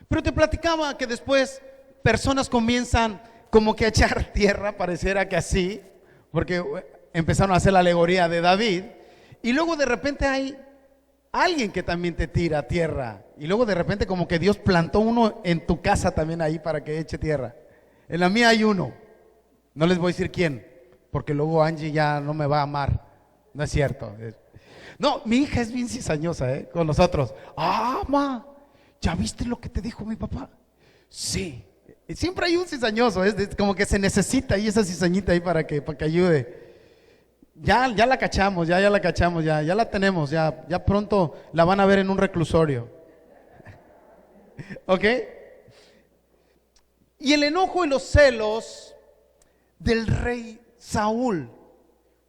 Pero te platicaba que después personas comienzan como que a echar tierra, pareciera que así, porque empezaron a hacer la alegoría de David. Y luego de repente hay alguien que también te tira tierra. Y luego de repente como que Dios plantó uno en tu casa también ahí para que eche tierra. En la mía hay uno. No les voy a decir quién, porque luego Angie ya no me va a amar. No es cierto. No, mi hija es bien cizañosa, con nosotros. Ah, ma, ¿ya viste lo que te dijo mi papá? Sí. Siempre hay un cizañoso, es como que se necesita ahí esa cizañita ahí para que ayude. Ya la cachamos, ya la cachamos, ya la tenemos, ya pronto la van a ver en un reclusorio. ¿Ok? Y el enojo y los celos del rey Saúl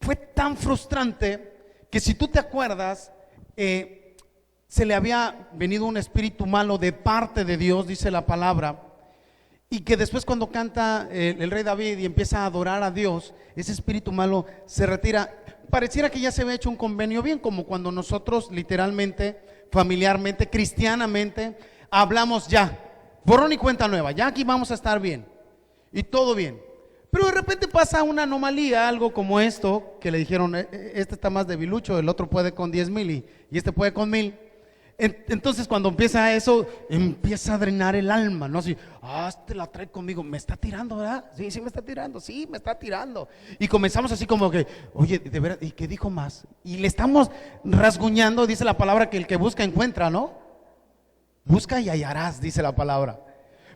fue tan frustrante que, si tú te acuerdas, se le había venido un espíritu malo de parte de Dios, dice la palabra, y que después cuando canta el rey David y empieza a adorar a Dios, ese espíritu malo se retira. Pareciera que ya se había hecho un convenio bien, como cuando nosotros literalmente, familiarmente, cristianamente, hablamos: ya, borrón y cuenta nueva, ya aquí vamos a estar bien y todo bien. Pero de repente pasa una anomalía, algo como esto, que le dijeron: este está más debilucho, el otro puede con 10,000 y este puede con 1,000. Entonces cuando empieza eso, empieza a drenar el alma, ¿no? Así: este la trae conmigo, me está tirando, ¿verdad? Sí, me está tirando, sí, me está tirando. Y comenzamos así como que: oye, de verdad, ¿y qué dijo más? Y le estamos rasguñando. Dice la palabra que el que busca encuentra, ¿no? Busca y hallarás, dice la palabra.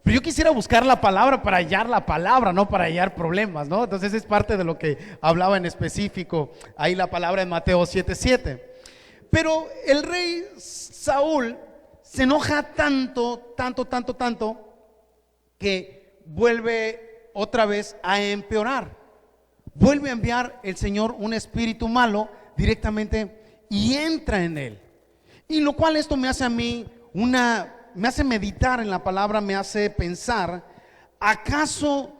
Pero yo quisiera buscar la palabra para hallar la palabra, no para hallar problemas, ¿no? Entonces es parte de lo que hablaba en específico ahí la palabra en Mateo 7:7. Pero el rey Saúl se enoja tanto, que vuelve otra vez a empeorar. Vuelve a enviar el Señor un espíritu malo directamente y entra en él. Y lo cual esto me hace a mí me hace meditar en la palabra, me hace pensar, ¿acaso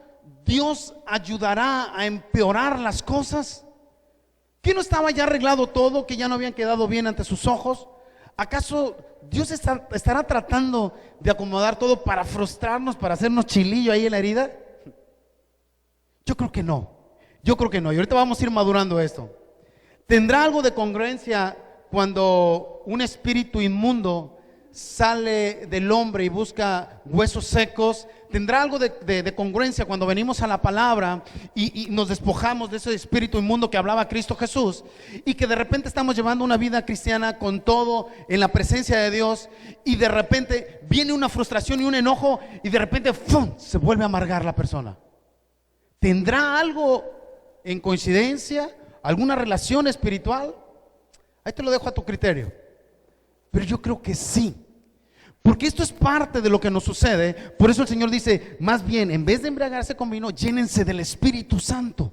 Dios ayudará a empeorar las cosas? ¿Que no estaba ya arreglado todo, que ya no habían quedado bien ante sus ojos? ¿Acaso Dios estará tratando de acomodar todo para frustrarnos, para hacernos chilillo ahí en la herida? Yo creo que no, yo creo que no. Y ahorita vamos a ir madurando esto. ¿Tendrá algo de congruencia cuando un espíritu inmundo sale del hombre y busca huesos secos? ¿Tendrá algo de congruencia cuando venimos a la palabra y nos despojamos de ese espíritu inmundo que hablaba Cristo Jesús, y que de repente estamos llevando una vida cristiana con todo en la presencia de Dios, y de repente viene una frustración y un enojo y de repente ¡fum!, se vuelve a amargar la persona? ¿Tendrá algo en coincidencia, alguna relación espiritual? Ahí te lo dejo a tu criterio, pero yo creo que sí. Porque esto es parte de lo que nos sucede. Por eso el Señor dice, más bien, en vez de embriagarse con vino, llénense del Espíritu Santo.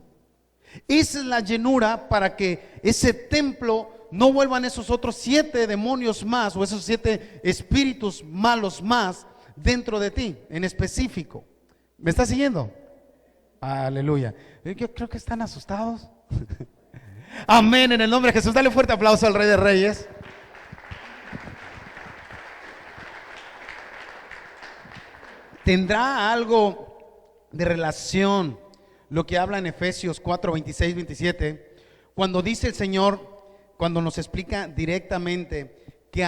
Esa es la llenura, para que ese templo no vuelvan esos otros 7 demonios más, o esos 7 espíritus malos más dentro de ti, en específico. ¿Me estás siguiendo? Aleluya. Yo creo que están asustados. Amén, en el nombre de Jesús. Dale un fuerte aplauso al Rey de Reyes. ¿Tendrá algo de relación lo que habla en Efesios 4, 26, 27? Cuando dice el Señor, cuando nos explica directamente que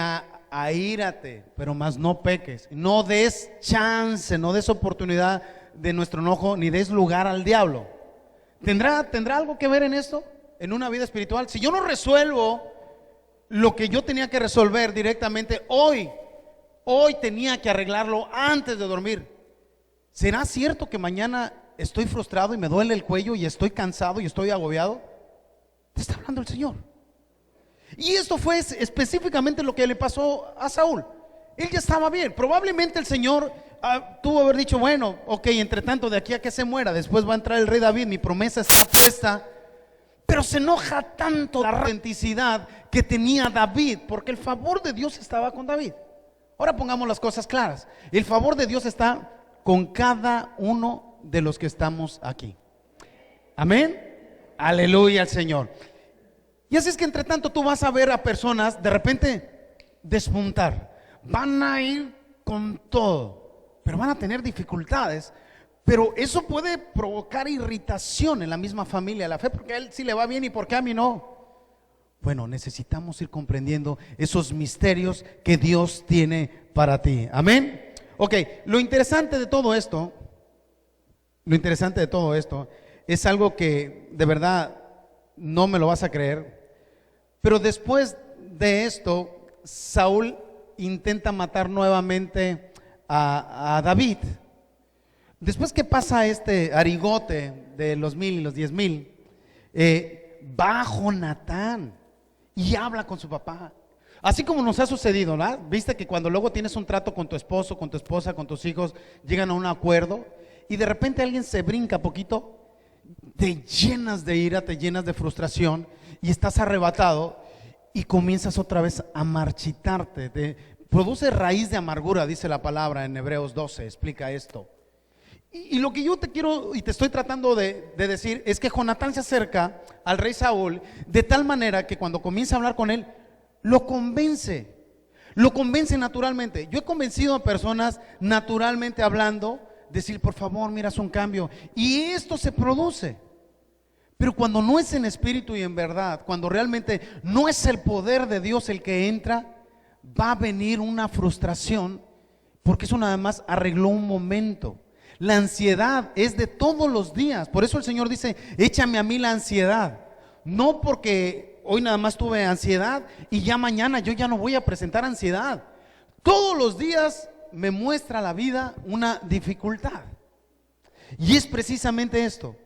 aírate, pero más no peques. No des chance, no des oportunidad de nuestro enojo, ni des lugar al diablo. ¿Tendrá algo que ver en esto? En una vida espiritual. Si yo no resuelvo lo que yo tenía que resolver directamente hoy tenía que arreglarlo antes de dormir. ¿Será cierto que mañana estoy frustrado y me duele el cuello y estoy cansado y estoy agobiado? Te está hablando el Señor. Y esto fue específicamente lo que le pasó a Saúl. Él ya estaba bien. Probablemente el Señor tuvo que haber dicho, bueno, ok, entre tanto, de aquí a que se muera, después va a entrar el rey David, mi promesa está puesta. Pero se enoja tanto la autenticidad que tenía David, porque el favor de Dios estaba con David. Ahora pongamos las cosas claras. El favor de Dios está con cada uno de los que estamos aquí. Amén. Aleluya al Señor. Y así es que entre tanto tú vas a ver a personas de repente despuntar. Van a ir con todo, pero van a tener dificultades. Pero eso puede provocar irritación en la misma familia de la fe, porque a él sí le va bien y porque a mí no. Bueno, necesitamos ir comprendiendo esos misterios que Dios tiene para ti. Amén. Ok, lo interesante de todo esto es algo que de verdad no me lo vas a creer. Pero después de esto, Saúl intenta matar nuevamente a David. Después que pasa este arigote de los 1000 y los 10,000, va Jonatán y habla con su papá. Así como nos ha sucedido, ¿no? Viste que cuando luego tienes un trato con tu esposo, con tu esposa, con tus hijos, llegan a un acuerdo y de repente alguien se brinca poquito, te llenas de ira, te llenas de frustración y estás arrebatado y comienzas otra vez a marchitarte. Produce raíz de amargura, dice la palabra en Hebreos 12, explica esto. Y lo que yo te quiero y te estoy tratando de decir es que Jonatán se acerca al rey Saúl de tal manera que cuando comienza a hablar con él, lo convence naturalmente. Yo he convencido a personas naturalmente hablando, decir por favor, mira, haz un cambio, y esto se produce. Pero cuando no es en espíritu y en verdad, cuando realmente no es el poder de Dios el que entra, va a venir una frustración, porque eso nada más arregló un momento. La ansiedad es de todos los días. Por eso el Señor dice, échame a mí la ansiedad. No porque hoy nada más tuve ansiedad y ya mañana yo ya no voy a presentar ansiedad. Todos los días me muestra la vida una dificultad. Y es precisamente esto.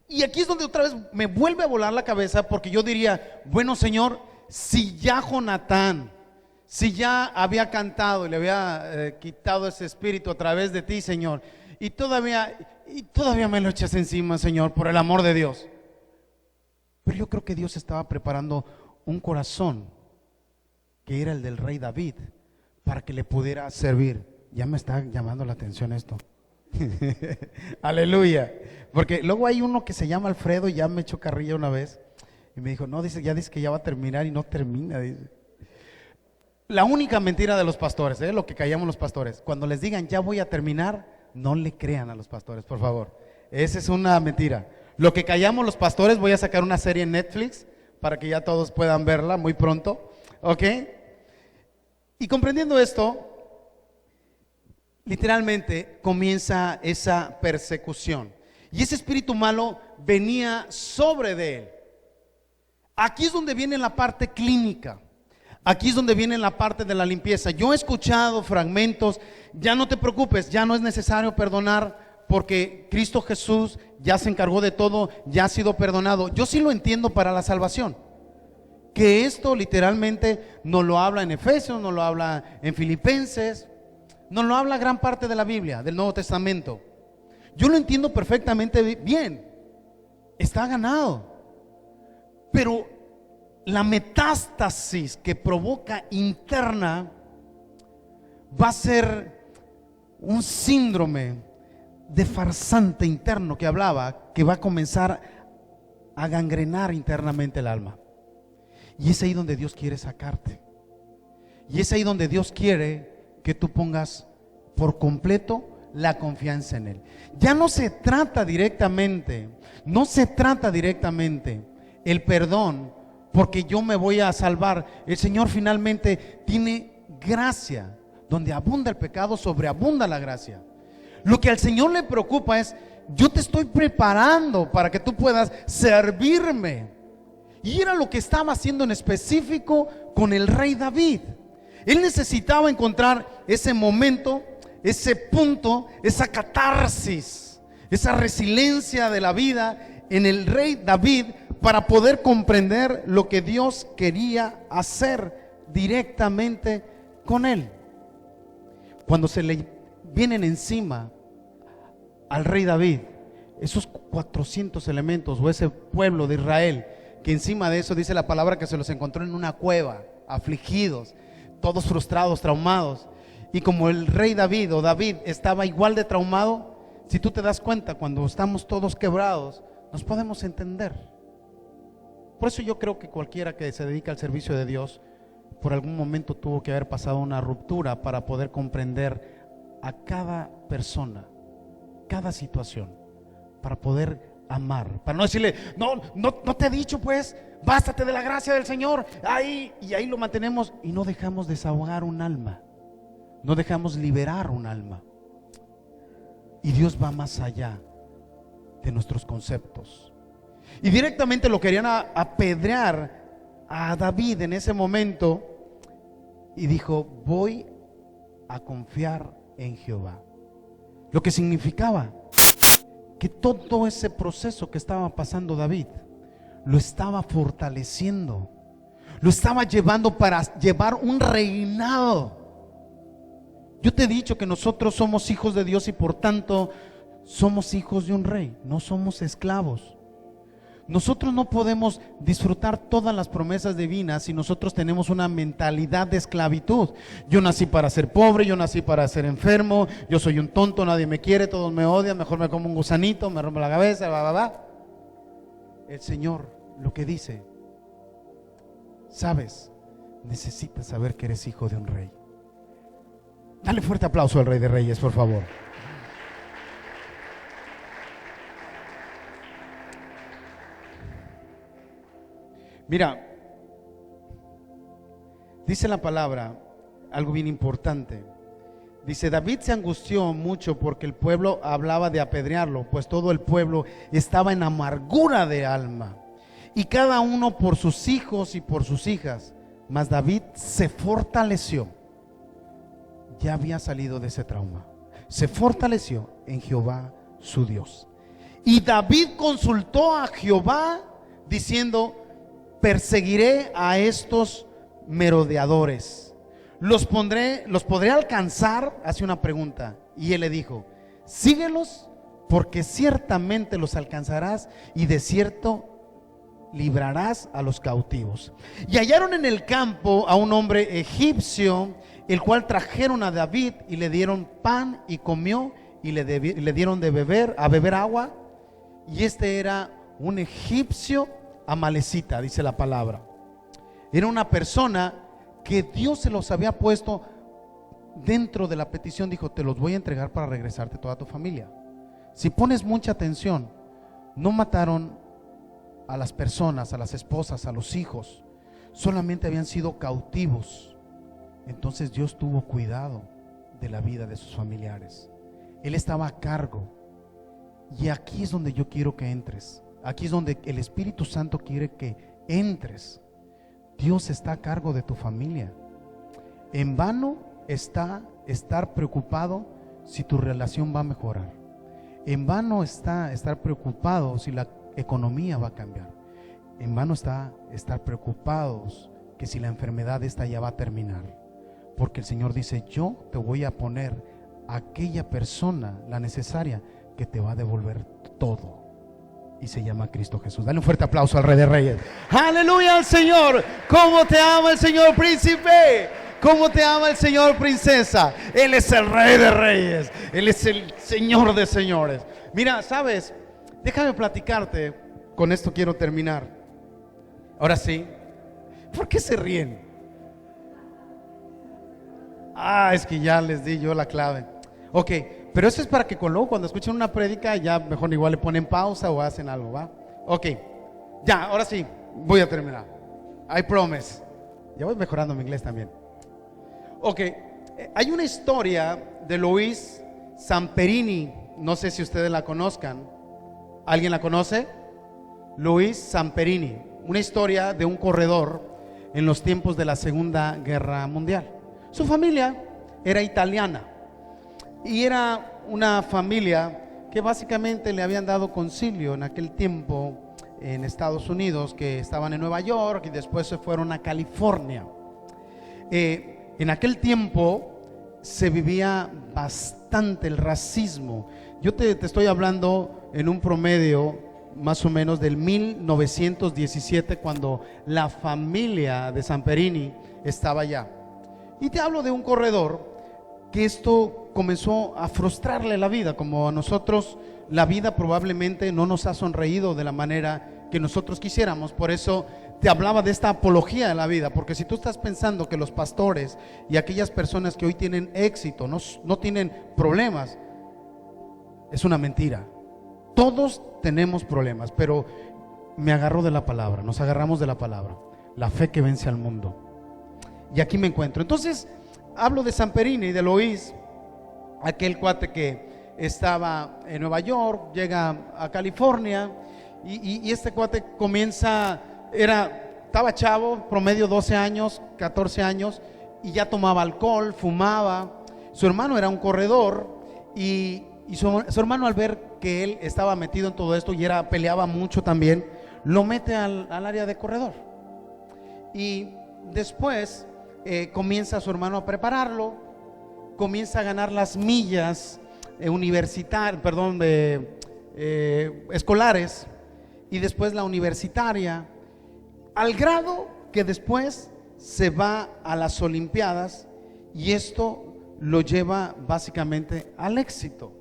Y aquí es donde otra vez me vuelve a volar la cabeza, porque yo diría, bueno, Señor, si ya Jonatán, si ya había cantado y le había quitado ese espíritu a través de ti, Señor, y todavía me lo echas encima, Señor, por el amor de Dios. Pero yo creo que Dios estaba preparando un corazón que era el del rey David, para que le pudiera servir. Ya me está llamando la atención esto. Aleluya. Porque luego hay uno que se llama Alfredo y ya me echó carrilla una vez y me dijo, no, dice que ya va a terminar y no termina, dice. La única mentira de los pastores, lo que callamos los pastores, cuando les digan ya voy a terminar, no le crean a los pastores, por favor. Esa es una mentira. Lo que callamos los pastores, voy a sacar una serie en Netflix para que ya todos puedan verla muy pronto, ¿ok? Y comprendiendo esto, literalmente comienza esa persecución. Y ese espíritu malo venía sobre de él. Aquí es donde viene la parte clínica. Aquí es donde viene la parte de la limpieza. Yo he escuchado fragmentos, ya no te preocupes, ya no es necesario perdonar porque Cristo Jesús ya se encargó de todo, ya ha sido perdonado. Yo sí lo entiendo para la salvación. Que esto literalmente nos lo habla en Efesios, nos lo habla en Filipenses, nos lo habla gran parte de la Biblia, del Nuevo Testamento. Yo lo entiendo perfectamente bien, está ganado. Pero la metástasis que provoca interna va a ser un síndrome de farsante interno que hablaba, que va a comenzar a gangrenar internamente el alma. Y es ahí donde Dios quiere sacarte. Y es ahí donde Dios quiere que tú pongas por completo la confianza en Él. Ya no se trata directamente, el perdón, porque yo me voy a salvar. El Señor finalmente tiene gracia. Donde abunda el pecado, sobreabunda la gracia. Lo que al Señor le preocupa es, yo te estoy preparando para que tú puedas servirme. Y era lo que estaba haciendo en específico con el rey David. Él necesitaba encontrar ese momento, ese punto, esa catarsis, esa resiliencia de la vida en el rey David para poder comprender lo que Dios quería hacer directamente con él. Cuando se le vienen encima al rey David esos 400 elementos o ese pueblo de Israel, que encima de eso dice la palabra que se los encontró en una cueva, afligidos, todos frustrados, traumados. Y como el rey David o David estaba igual de traumado, si tú te das cuenta, cuando estamos todos quebrados, nos podemos entender. Por eso yo creo que cualquiera que se dedica al servicio de Dios, por algún momento tuvo que haber pasado una ruptura para poder comprender a cada persona, cada situación, para poder amar, para no decirle, no te he dicho pues, bástate de la gracia del Señor, ahí lo mantenemos y no dejamos desahogar un alma, no dejamos liberar un alma. Y Dios va más allá de nuestros conceptos. Y directamente lo querían apedrear a David en ese momento, y dijo, voy a confiar en Jehová. Lo que significaba que todo ese proceso que estaba pasando David lo estaba fortaleciendo, lo estaba llevando para llevar un reinado. Yo te he dicho que nosotros somos hijos de Dios y por tanto somos hijos de un rey, no somos esclavos. Nosotros no podemos disfrutar todas las promesas divinas si nosotros tenemos una mentalidad de esclavitud. Yo nací para ser pobre, yo nací para ser enfermo, yo soy un tonto, nadie me quiere, todos me odian, mejor me como un gusanito, me rompo la cabeza, El Señor lo que dice, sabes, necesitas saber que eres hijo de un rey. Dale fuerte aplauso al Rey de Reyes, por favor. Mira, dice la palabra algo bien importante. Dice, David se angustió mucho porque el pueblo hablaba de apedrearlo, pues todo el pueblo estaba en amargura de alma, y cada uno por sus hijos y por sus hijas. Mas David se fortaleció. Ya había salido de ese trauma. Se fortaleció en Jehová su Dios. Y David consultó a Jehová diciendo, perseguiré a estos merodeadores, los podré alcanzar. Hace una pregunta y él le dijo, síguelos porque ciertamente los alcanzarás y de cierto librarás a los cautivos. Y hallaron en el campo a un hombre egipcio, el cual trajeron a David y le dieron pan y comió, y le dieron de beber, a beber agua. Y este era un egipcio amalecita, dice la palabra. Era una persona que Dios se los había puesto dentro de la petición. Dijo: te los voy a entregar para regresarte toda tu familia. Si pones mucha atención, no mataron a las personas, a las esposas, a los hijos, solamente habían sido cautivos. Entonces Dios tuvo cuidado de la vida de sus familiares. Él estaba a cargo. Y aquí es donde yo quiero que entres. Aquí es donde el Espíritu Santo quiere que entres. Dios está a cargo de tu familia. En vano está estar preocupado si tu relación va a mejorar. En vano está estar preocupado si la economía va a cambiar. En vano está estar preocupados que si la enfermedad esta ya va a terminar. Porque el Señor dice: yo te voy a poner a aquella persona, la necesaria, que te va a devolver todo. Y se llama Cristo Jesús. Dale un fuerte aplauso al Rey de Reyes. Aleluya al Señor. ¿Cómo te ama el Señor, príncipe? ¿Cómo te ama el Señor, princesa? Él es el Rey de Reyes. Él es el Señor de señores. Mira, ¿sabes? Déjame platicarte. Con esto quiero terminar. Ahora sí. ¿Por qué se ríen? Es que ya les di yo la clave. Ok, pero eso es para que luego cuando escuchen una prédica ya mejor igual le ponen pausa o hacen algo, ¿va? Ok, ya, ahora sí, voy a terminar. I promise. Ya voy mejorando mi inglés también. Ok, hay una historia de Luis Zamperini. No sé si ustedes la conozcan. ¿Alguien la conoce? Luis Zamperini. Una historia de un corredor en los tiempos de la Segunda Guerra Mundial. Su familia era italiana y era una familia que básicamente le habían dado concilio en aquel tiempo en Estados Unidos, que estaban en Nueva York y después se fueron a California. En aquel tiempo se vivía bastante el racismo. Yo te estoy hablando en un promedio más o menos del 1917, cuando la familia de Zamperini estaba allá. Y te hablo de un corredor que esto comenzó a frustrarle la vida, como a nosotros la vida probablemente no nos ha sonreído de la manera que nosotros quisiéramos. Por eso te hablaba de esta apología de la vida, porque si tú estás pensando que los pastores y aquellas personas que hoy tienen éxito no tienen problemas, es una mentira. Todos tenemos problemas, pero me agarro de la palabra, nos agarramos de la palabra, la fe que vence al mundo. Y aquí me encuentro. Entonces hablo de Zamperini y de Luis, aquel cuate que estaba en Nueva York, llega a California y este cuate estaba chavo, promedio 12 años, 14 años, y ya tomaba alcohol, fumaba. Su hermano era un corredor y su hermano, al ver que él estaba metido en todo esto y peleaba mucho también, lo mete al área de corredor. Y después comienza su hermano a prepararlo, comienza a ganar las millas escolares, y después la universitaria, al grado que después se va a las Olimpiadas, y esto lo lleva básicamente al éxito.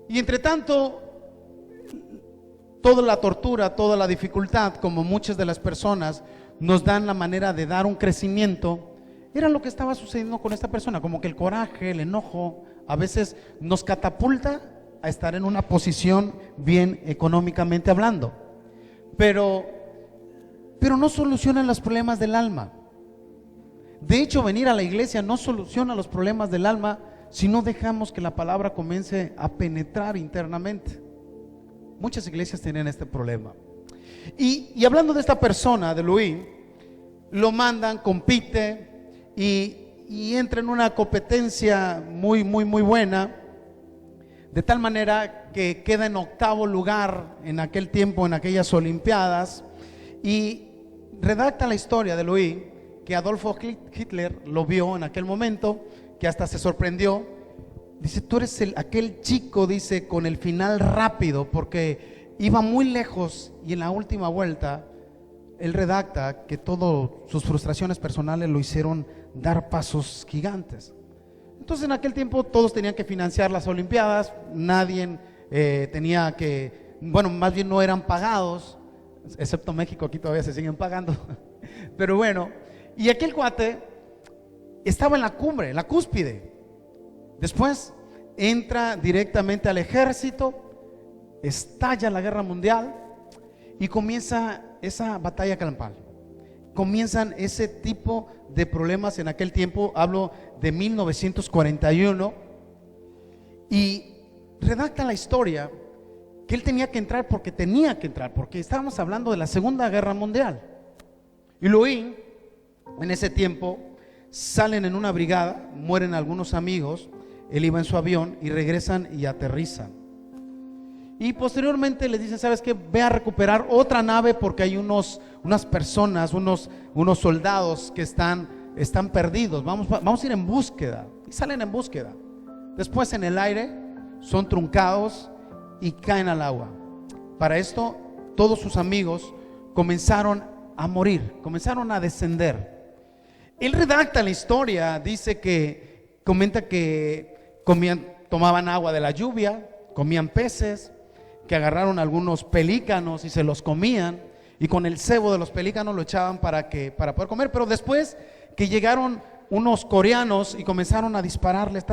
Y entre tanto, toda la tortura, toda la dificultad, como muchas de las personas nos dan la manera de dar un crecimiento, era lo que estaba sucediendo con esta persona. Como que el coraje, el enojo a veces nos catapulta a estar en una posición bien económicamente hablando, pero no solucionan los problemas del alma. De hecho, venir a la iglesia no soluciona los problemas del alma si no dejamos que la palabra comience a penetrar internamente. Muchas iglesias tienen este problema. Y hablando de esta persona, de Luis, lo mandan, compite y entra en una competencia muy buena, de tal manera que queda en 8º lugar en aquel tiempo, en aquellas Olimpiadas, y redacta la historia de Luis, que Adolfo Hitler lo vio en aquel momento, que hasta se sorprendió. Dice: tú eres aquel chico, dice, con el final rápido, porque iba muy lejos y en la última vuelta él redacta que todas sus frustraciones personales lo hicieron dar pasos gigantes. Entonces en aquel tiempo todos tenían que financiar las Olimpiadas, nadie tenía que, bueno, más bien no eran pagados, excepto México, aquí todavía se siguen pagando. Pero bueno, y aquel cuate estaba en la cumbre, en la cúspide. Después entra directamente al ejército, estalla la guerra mundial y comienza esa batalla campal. Comienzan ese tipo de problemas en aquel tiempo, hablo de 1941, y redacta la historia que él tenía que entrar porque estábamos hablando de la Segunda Guerra Mundial. Y Louis, en ese tiempo, salen en una brigada, mueren algunos amigos, él iba en su avión y regresan y aterrizan. Y posteriormente les dicen, ¿sabes qué? Ve a recuperar otra nave porque hay unas personas, unos soldados que están perdidos. Vamos a ir en búsqueda. Y salen en búsqueda. Después en el aire son truncados y caen al agua. Para esto todos sus amigos comenzaron a morir, comenzaron a descender. Él redacta la historia, comenta que tomaban agua de la lluvia, comían peces, que agarraron algunos pelícanos y se los comían, y con el cebo de los pelícanos lo echaban para poder comer. Pero después que llegaron unos coreanos y comenzaron a dispararles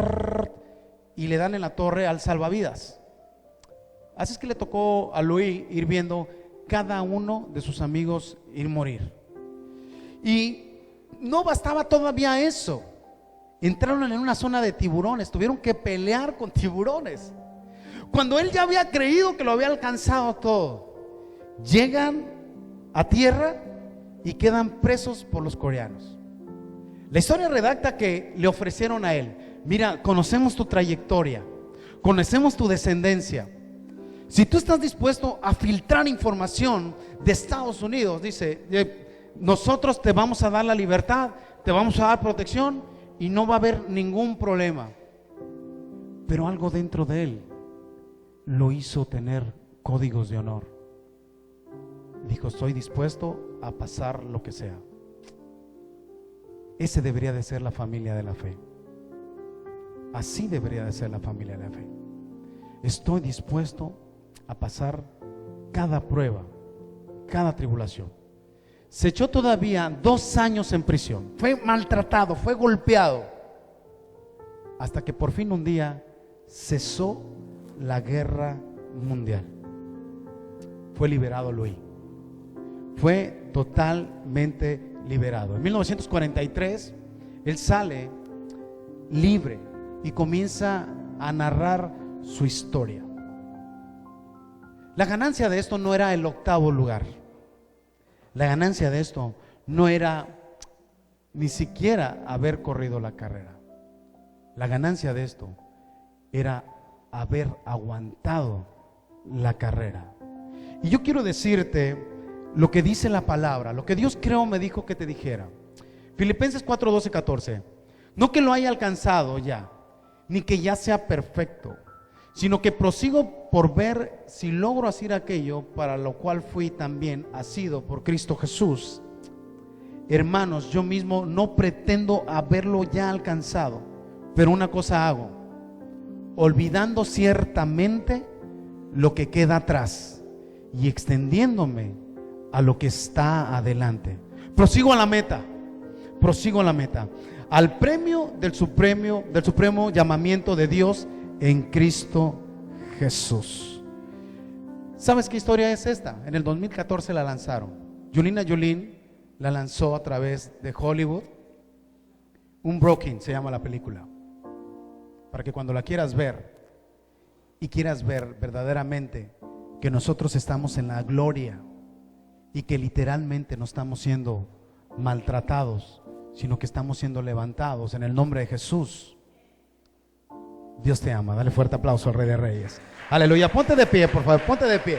y le dan en la torre al salvavidas. Así es que le tocó a Louis ir viendo cada uno de sus amigos ir morir. Y no bastaba todavía eso, entraron en una zona de tiburones, tuvieron que pelear con tiburones. Cuando él ya había creído que lo había alcanzado todo, llegan a tierra y quedan presos por los coreanos. La historia redacta que le ofrecieron a él: mira, conocemos tu trayectoria, conocemos tu descendencia. Si tú estás dispuesto a filtrar información de Estados Unidos, dice, nosotros te vamos a dar la libertad, te vamos a dar protección y no va a haber ningún problema. Pero algo dentro de él lo hizo tener códigos de honor. Dijo, estoy dispuesto a pasar lo que sea. Ese debería de ser la familia de la fe. Así debería de ser la familia de la fe. Estoy dispuesto a pasar cada prueba, cada tribulación. Se echó todavía 2 años en prisión. Fue maltratado, fue golpeado, hasta que por fin un día cesó la guerra mundial. Fue liberado Louis. Fue totalmente liberado. En 1943 él sale libre y comienza a narrar su historia. La ganancia de esto no era el 8º lugar. La ganancia de esto no era ni siquiera haber corrido la carrera. La ganancia de esto era haber aguantado la carrera. Y yo quiero decirte lo que dice la palabra, lo que Dios creo me dijo que te dijera. Filipenses 4, 12, 14. No que lo haya alcanzado ya, ni que ya sea perfecto, sino que prosigo por ver si logro hacer aquello para lo cual fui también asido por Cristo Jesús. Hermanos, yo mismo no pretendo haberlo ya alcanzado, pero una cosa hago, olvidando ciertamente lo que queda atrás y extendiéndome a lo que está adelante. Prosigo a la meta, al premio del supremo llamamiento de Dios en Cristo Jesús. ¿Sabes qué historia es esta? En el 2014 la lanzaron. Angelina Jolie la lanzó a través de Hollywood. Unbroken se llama la película, para que cuando la quieras ver y quieras ver verdaderamente que nosotros estamos en la gloria y que literalmente no estamos siendo maltratados, sino que estamos siendo levantados en el nombre de Jesús. Dios te ama. Dale fuerte aplauso al Rey de Reyes. Aleluya. Ponte de pie, por favor, ponte de pie.